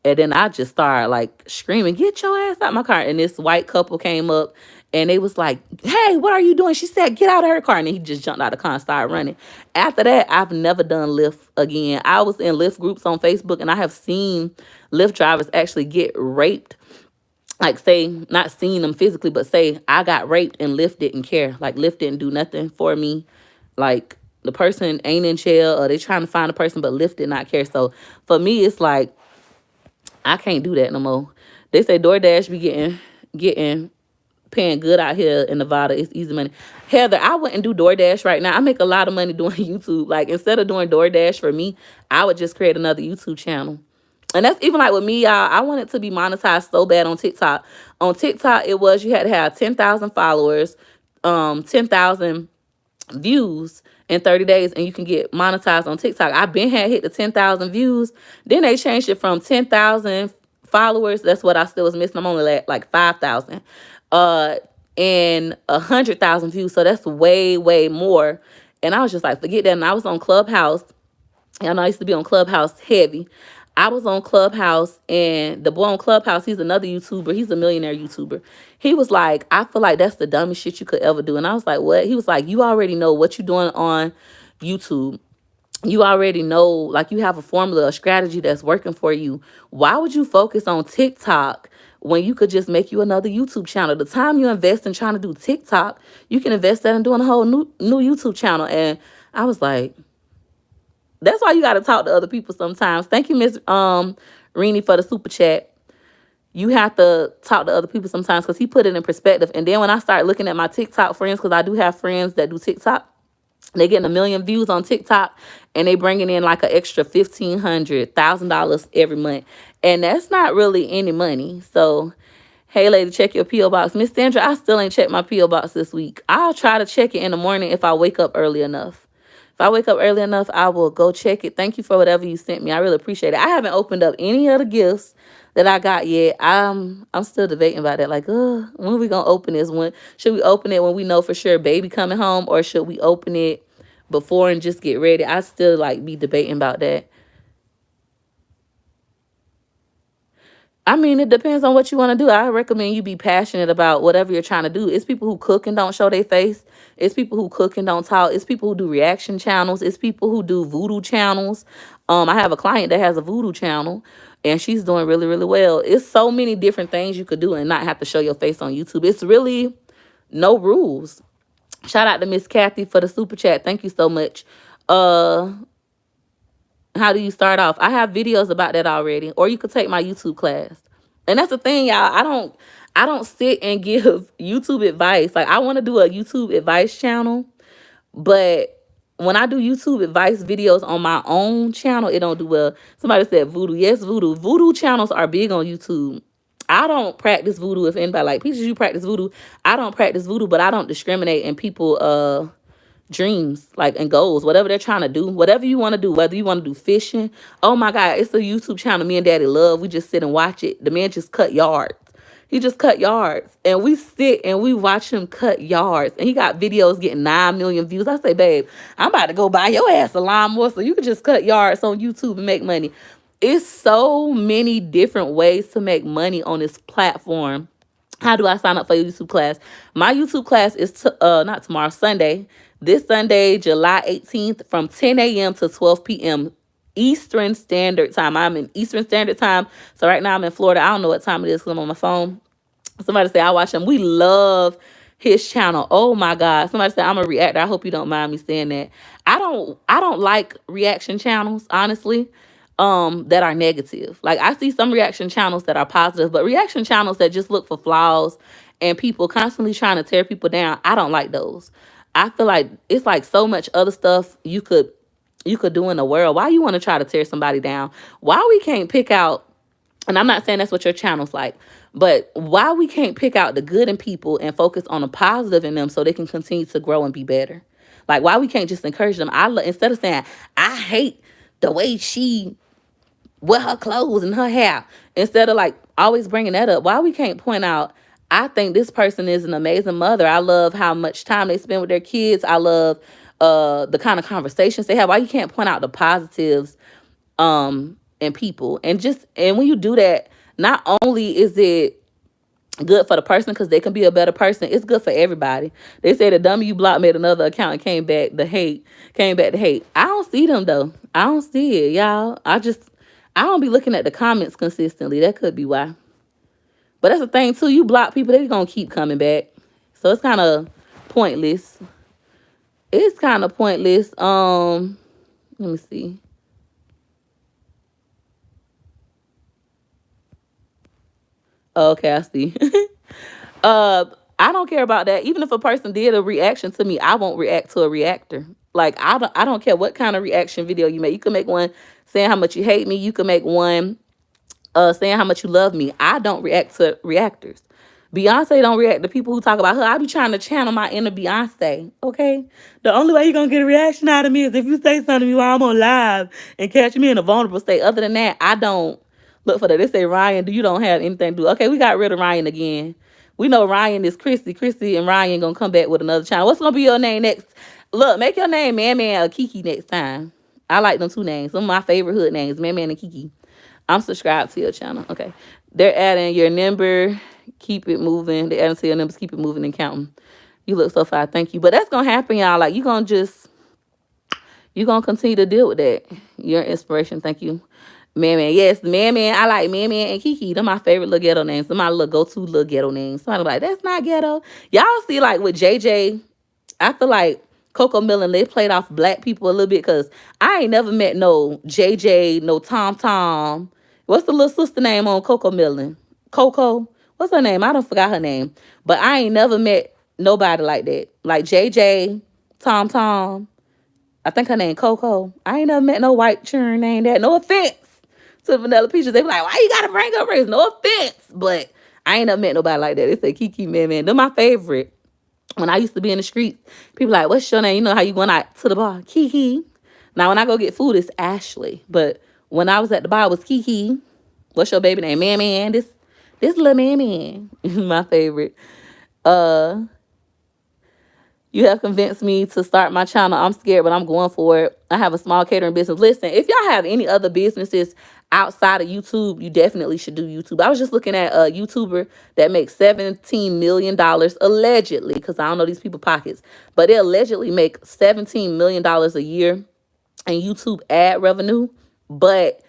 And then I just started like screaming, get your ass out my car. And this white couple came up and they was like, hey, what are you doing? She said, get out of her car. And he just jumped out of the car and started running. After that, I've never done Lyft again. I was in Lyft groups on Facebook and I have seen Lyft drivers actually get raped. Like, say, not seeing them physically, but say I got raped and Lyft didn't care. Like, Lyft didn't do nothing for me. Like, the person ain't in jail or they trying to find a person, but Lyft did not care. So for me, it's like, I can't do that no more. They say DoorDash be paying good out here in Nevada. It's easy money. Heather, I wouldn't do DoorDash right now. I make a lot of money doing YouTube. Like, instead of doing DoorDash for me, I would just create another YouTube channel. And that's even like with me, y'all. I wanted to be monetized so bad on TikTok. On TikTok, it was you had to have 10,000 followers, 10,000 views in 30 days, and you can get monetized on TikTok. I've been had hit the 10,000 views. Then they changed it from 10,000 followers. That's what I still was missing. I'm only at like 5,000. Uh, and 100,000 views. So that's way, way more. And I was just like, forget that. And I was on Clubhouse. And I used to be on Clubhouse heavy. I was on Clubhouse, and the boy on Clubhouse, he's another YouTuber. He's a millionaire YouTuber. He was like, I feel like that's the dumbest shit you could ever do. And I was like, what? He was like, you already know what you're doing on YouTube. You already know, like, you have a formula, a strategy that's working for you. Why would you focus on TikTok when you could just make you another YouTube channel? The time you invest in trying to do TikTok, you can invest that in doing a whole new YouTube channel. And I was like, that's why you got to talk to other people sometimes. Thank you, Miss Rini, for the super chat. You have to talk to other people sometimes because he put it in perspective. And then when I start looking at my TikTok friends, because I do have friends that do TikTok, they getting 1 million views on TikTok, and they bringing in like an extra $1,500, $1,000 every month. And that's not really any money. So, hey, lady, check your P.O. box. Miss Sandra, I still ain't checked my P.O. box this week. I'll try to check it in the morning if I wake up early enough. If I wake up early enough, I will go check it. Thank you for whatever you sent me. I really appreciate it. I haven't opened up any of the gifts that I got yet. I'm still debating about that. Like, when are we gonna open this? When should we open it? When we know for sure baby coming home, or should we open it before and just get ready? I still like be debating about that. I mean, it depends on what you want to do. I recommend you be passionate about whatever you're trying to do. It's people who cook and don't show their face. It's people who cook and don't talk. It's people who do reaction channels. It's people who do voodoo channels. I have a client that has a voodoo channel, and she's doing really, really well. It's so many different things you could do and not have to show your face on YouTube. It's really no rules. Shout out to Miss Kathy for the super chat. Thank you so much. Uh, how do you start off? I have videos about that already. Or you could take my YouTube class. And that's the thing, y'all. I don't sit and give YouTube advice. Like, I want to do a YouTube advice channel, but when I do YouTube advice videos on my own channel, it don't do well. Somebody said voodoo. Yes, voodoo. Voodoo channels are big on YouTube. I don't practice voodoo. If anybody like, Peaches, you practice voodoo. I don't practice voodoo, but I don't discriminate in people dreams, like, and goals, whatever they're trying to do, whatever you want to do, whether you want to do fishing. Oh my God, it's a YouTube channel me and Daddy love. We just sit and watch it. The man just cut yards. He just cut yards, and we sit and we watch him cut yards. And he got videos getting 9 million views. I say, babe, I'm about to go buy your ass a lawnmower so you can just cut yards on YouTube and make money. It's so many different ways to make money on this platform. How do I sign up for your YouTube class? My YouTube class is not tomorrow, Sunday. This Sunday, July 18th, from 10 a.m. to 12 p.m. Eastern Standard Time. I'm in Eastern Standard Time. So right now I'm in Florida. I don't know what time it is because I'm on my phone. Somebody say I watch him. We love his channel. Oh my God. Somebody said I'm a reactor. I hope you don't mind me saying that. I don't like reaction channels, honestly, that are negative. Like, I see some reaction channels that are positive, but reaction channels that just look for flaws and people constantly trying to tear people down, I don't like those. I feel like it's like so much other stuff you could do in the world. Why you want to try to tear somebody down? Why we can't pick out, and I'm not saying that's what your channel's like, but why we can't pick out the good in people and focus on the positive in them so they can continue to grow and be better? Like, why we can't just encourage them? Instead of saying, I hate the way she wear her clothes and her hair, instead of like always bringing that up, why we can't point out, I think this person is an amazing mother. I love how much time they spend with their kids. I love the kind of conversations they have. Why you can't point out the positives in people? And when you do that, not only is it good for the person because they can be a better person, it's good for everybody. They say the dummy you blocked made another account and came back to hate. I don't see them though. I don't see it, y'all. I don't be looking at the comments consistently. That could be why. But that's the thing too. You block people, they're gonna keep coming back. So it's kind of pointless. It's kind of pointless. Let me see. Okay, I see. I don't care about that. Even if a person did a reaction to me, I won't react to a reactor. Like, I don't care what kind of reaction video you make. You can make one saying how much you hate me. You can make one saying how much you love me. I don't react to reactors. Beyonce don't react to people who talk about her. I be trying to channel my inner Beyonce, okay? The only way you gonna get a reaction out of me is if you say something to me while I'm on live and catch me in a vulnerable state. Other than that, I don't look for that. They say, Ryan, you don't have anything to do. Okay, we got rid of Ryan again. We know Ryan is Chrissy. Chrissy and Ryan gonna come back with another channel. What's gonna be your name next? Look, make your name Man Man or Kiki next time. I like them two names. Some of my favorite hood names, Man Man and Kiki. I'm subscribed to your channel. Okay. They're adding your number. Keep it moving. They're adding to your numbers. Keep it moving and counting. You look so fine. Thank you. But that's going to happen, y'all. Like, you're going to continue to deal with that. Your inspiration. Thank you. Man Man. Yes, Man Man. I like Man Man and Kiki. They're my favorite little ghetto names. They're my little go-to little ghetto names. Somebody like, that's not ghetto. Y'all see, like, with JJ, I feel like Coco Millen, they played off black people a little bit because I ain't never met no JJ, no Tom Tom. What's the little sister name on Coco Millen? Coco? What's her name? I don't forgot her name. But I ain't never met nobody like that. Like JJ, Tom Tom. I think her name Coco. I ain't never met no white churn named that. No offense to Vanilla Peaches. They be like, why you gotta bring up race? No offense. But I ain't never met nobody like that. They say Kiki, Man Man. They're my favorite. When I used to be in the streets, people like, what's your name? You know how you going out to the bar? Kiki. Now, when I go get food, it's Ashley. But when I was at the bar, it was Kiki. What's your baby name? Man Man. This little Man Man. My favorite. Uh, You have convinced me to start my channel. I'm scared, but I'm going for it. I have a small catering business. Listen, if y'all have any other businesses outside of YouTube, you definitely should do YouTube. I was just looking at a YouTuber that makes $17 million allegedly, because I don't know these people's pockets, but they allegedly make $17 million a year in YouTube ad revenue. But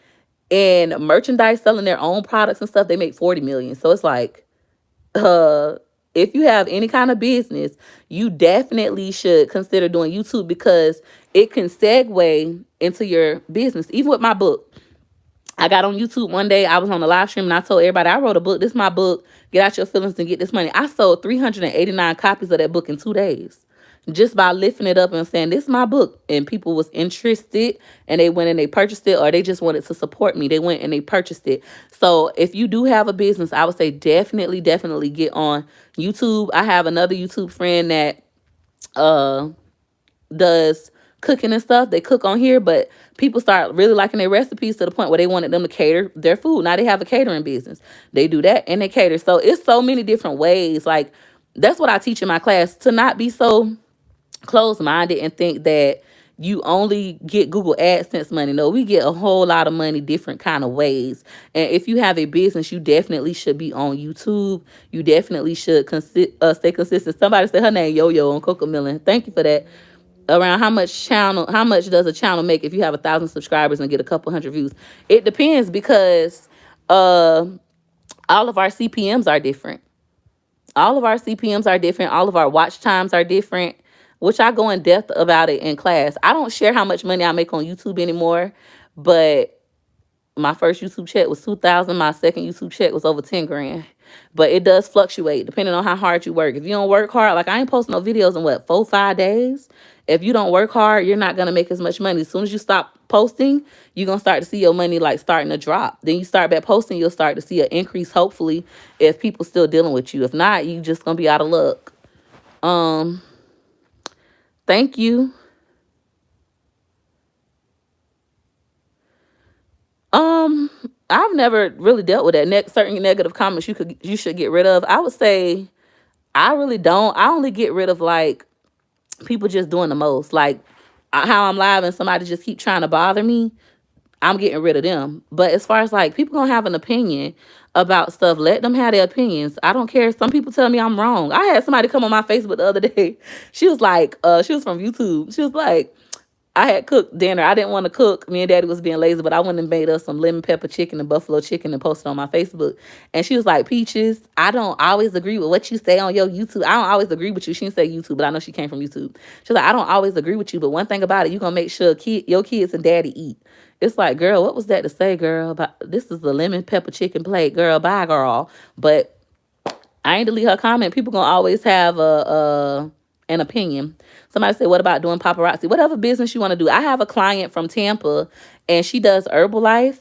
in merchandise, selling their own products and stuff, they make 40 million. So it's like, if you have any kind of business, you definitely should consider doing YouTube because it can segue into your business. Even with my book, I got on YouTube one day. I was on the live stream and I told everybody, I wrote a book. This is my book. Get out your feelings and get this money. I sold 389 copies of that book in 2 days. Just by lifting it up and saying, this is my book. And people was interested and they went and they purchased it, or they just wanted to support me. They went and they purchased it. So if you do have a business, I would say definitely get on YouTube. I have another YouTube friend that does cooking and stuff. They cook on here, but people start really liking their recipes to the point where they wanted them to cater their food. Now they have a catering business. They do that and they cater. So it's so many different ways. Like, that's what I teach in my class, to not be so closed-minded and think that you only get Google AdSense money. No, we get a whole lot of money different kind of ways. And if you have a business, you definitely should be on YouTube. You definitely should stay consistent. Somebody said her name Yo-Yo on Coco Millen. Thank you for that. Around how much does a channel make if you have 1,000 subscribers and get a couple hundred views? It depends because all of our CPMs are different. All of our CPMs are different. All of our watch times are different, which I go in depth about it in class. I don't share how much money I make on YouTube anymore, but my first YouTube check was $2,000. My second YouTube check was over 10 grand. But it does fluctuate depending on how hard you work. If you don't work hard, like I ain't posting no videos in 4-5 days. If you don't work hard, you're not going to make as much money. As soon as you stop posting, you're going to start to see your money like starting to drop. Then you start back posting, you'll start to see an increase, hopefully, if people still dealing with you. If not, you just going to be out of luck. Thank you. I've never really dealt with that. Certain negative comments you should get rid of. I would say I really don't. I only get rid of like people just doing the most. Like how I'm live and somebody just keep trying to bother me, I'm getting rid of them. But as far as like people gonna have an opinion about stuff, let them have their opinions. I don't care. Some people tell me I'm wrong. I had somebody come on my Facebook the other day. She was like, she was from YouTube. She was like, I had cooked dinner. I didn't want to cook. Me and Daddy was being lazy, but I went and made us some lemon pepper chicken and buffalo chicken and posted on my Facebook. And she was like, Peaches, I don't always agree with what you say on your YouTube. I don't always agree with you. She didn't say YouTube, but I know she came from YouTube. She's like, I don't always agree with you, but one thing about it, you're going to make sure your kids and Daddy eat. It's like, girl, what was that to say, girl? This is the lemon pepper chicken plate, girl. Bye, girl. But I ain't delete her comment. People going to always have an opinion. Somebody said, what about doing paparazzi? Whatever business you want to do. I have a client from Tampa, and she does Herbalife,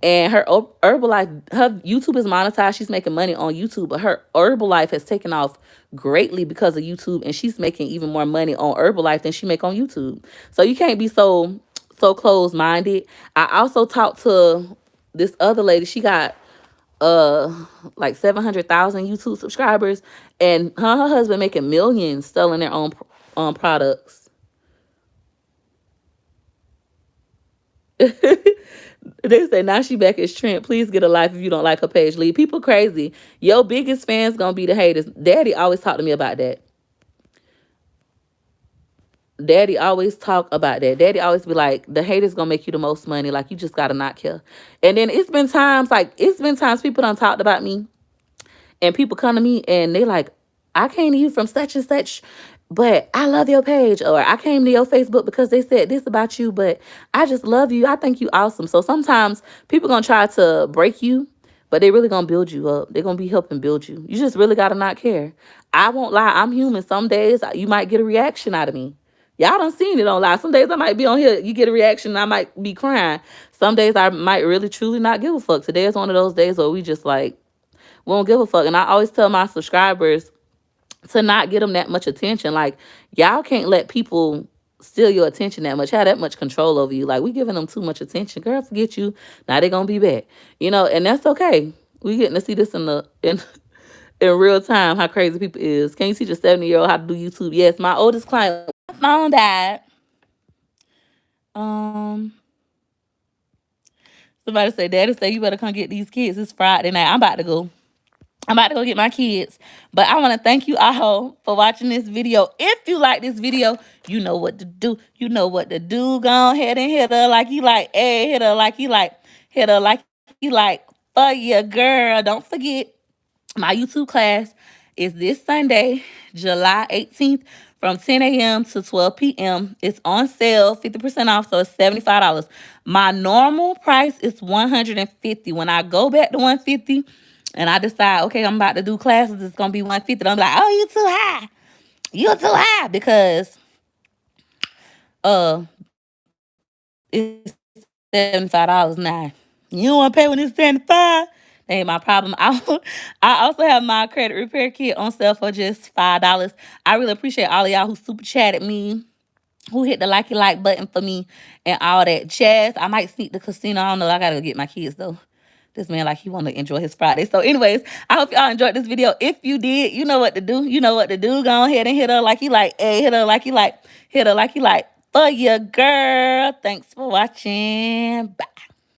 And her Herbalife, her YouTube is monetized. She's making money on YouTube, but her Herbalife has taken off greatly because of YouTube, and she's making even more money on Herbalife than she make on YouTube. So you can't be so closed minded. I also talked to this other lady. She got like 700,000 YouTube subscribers, and her husband making millions selling their own products. They say now she back as Trent. Please get a life if you don't like her page. Leave people crazy. Your biggest fans gonna be the haters. Daddy always talk to me about that. Daddy always talk about that. Daddy always be like, the haters gonna make you the most money. Like, you just gotta not care. And then it's been times people done talked about me, and people come to me and they like, I came to you from such and such, but I love your page. Or I came to your Facebook because they said this about you, but I just love you. I think you awesome. So sometimes people gonna try to break you, but they really gonna build you up. They're gonna be helping build you. You just really gotta not care. I won't lie, I'm human. Some days you might get a reaction out of me. Y'all done seen it on live. Some days I might be on here, you get a reaction, and I might be crying. Some days I might really truly not give a fuck. Today is one of those days where we just like, we don't give a fuck. And I always tell my subscribers to not get them that much attention. Like, y'all can't let people steal your attention that much, have that much control over you. Like, we giving them too much attention. Girl, forget you. Now they gonna be back. And that's okay. We getting to see this in real time, how crazy people is. Can you teach a 70-year-old how to do YouTube? Yes, my oldest client, my phone died. Somebody say, Daddy say you better come get these kids. It's Friday night. I'm about to go get my kids. But I want to thank you all for watching this video. If you like this video, you know what to do. You know what to do. Go ahead and hit her like you like. Hey, hit her like you like. Hit her like you like. For your girl. Don't forget, my YouTube class is this Sunday, July 18th, from 10 a.m. to 12 p.m. It's on sale, 50% off, so it's $75. My normal price is $150. When I go back to $150 and I decide, okay, I'm about to do classes, it's going to be $150, I'm like, oh, you too high. You're too high, because it's $75 now. You don't want to pay when it's $75? That ain't my problem. I also have my credit repair kit on sale for just $5. I really appreciate all of y'all who super chatted me, who hit the like button for me, and all that jazz. I might sneak the casino. I don't know. I gotta go get my kids though. This man, like, he want to enjoy his Friday. So anyways, I hope y'all enjoyed this video. If you did, you know what to do. You know what to do. Go ahead and hit her like you like. Hey, hit her like you like. Hit her like you like. For your girl. Thanks for watching. Bye.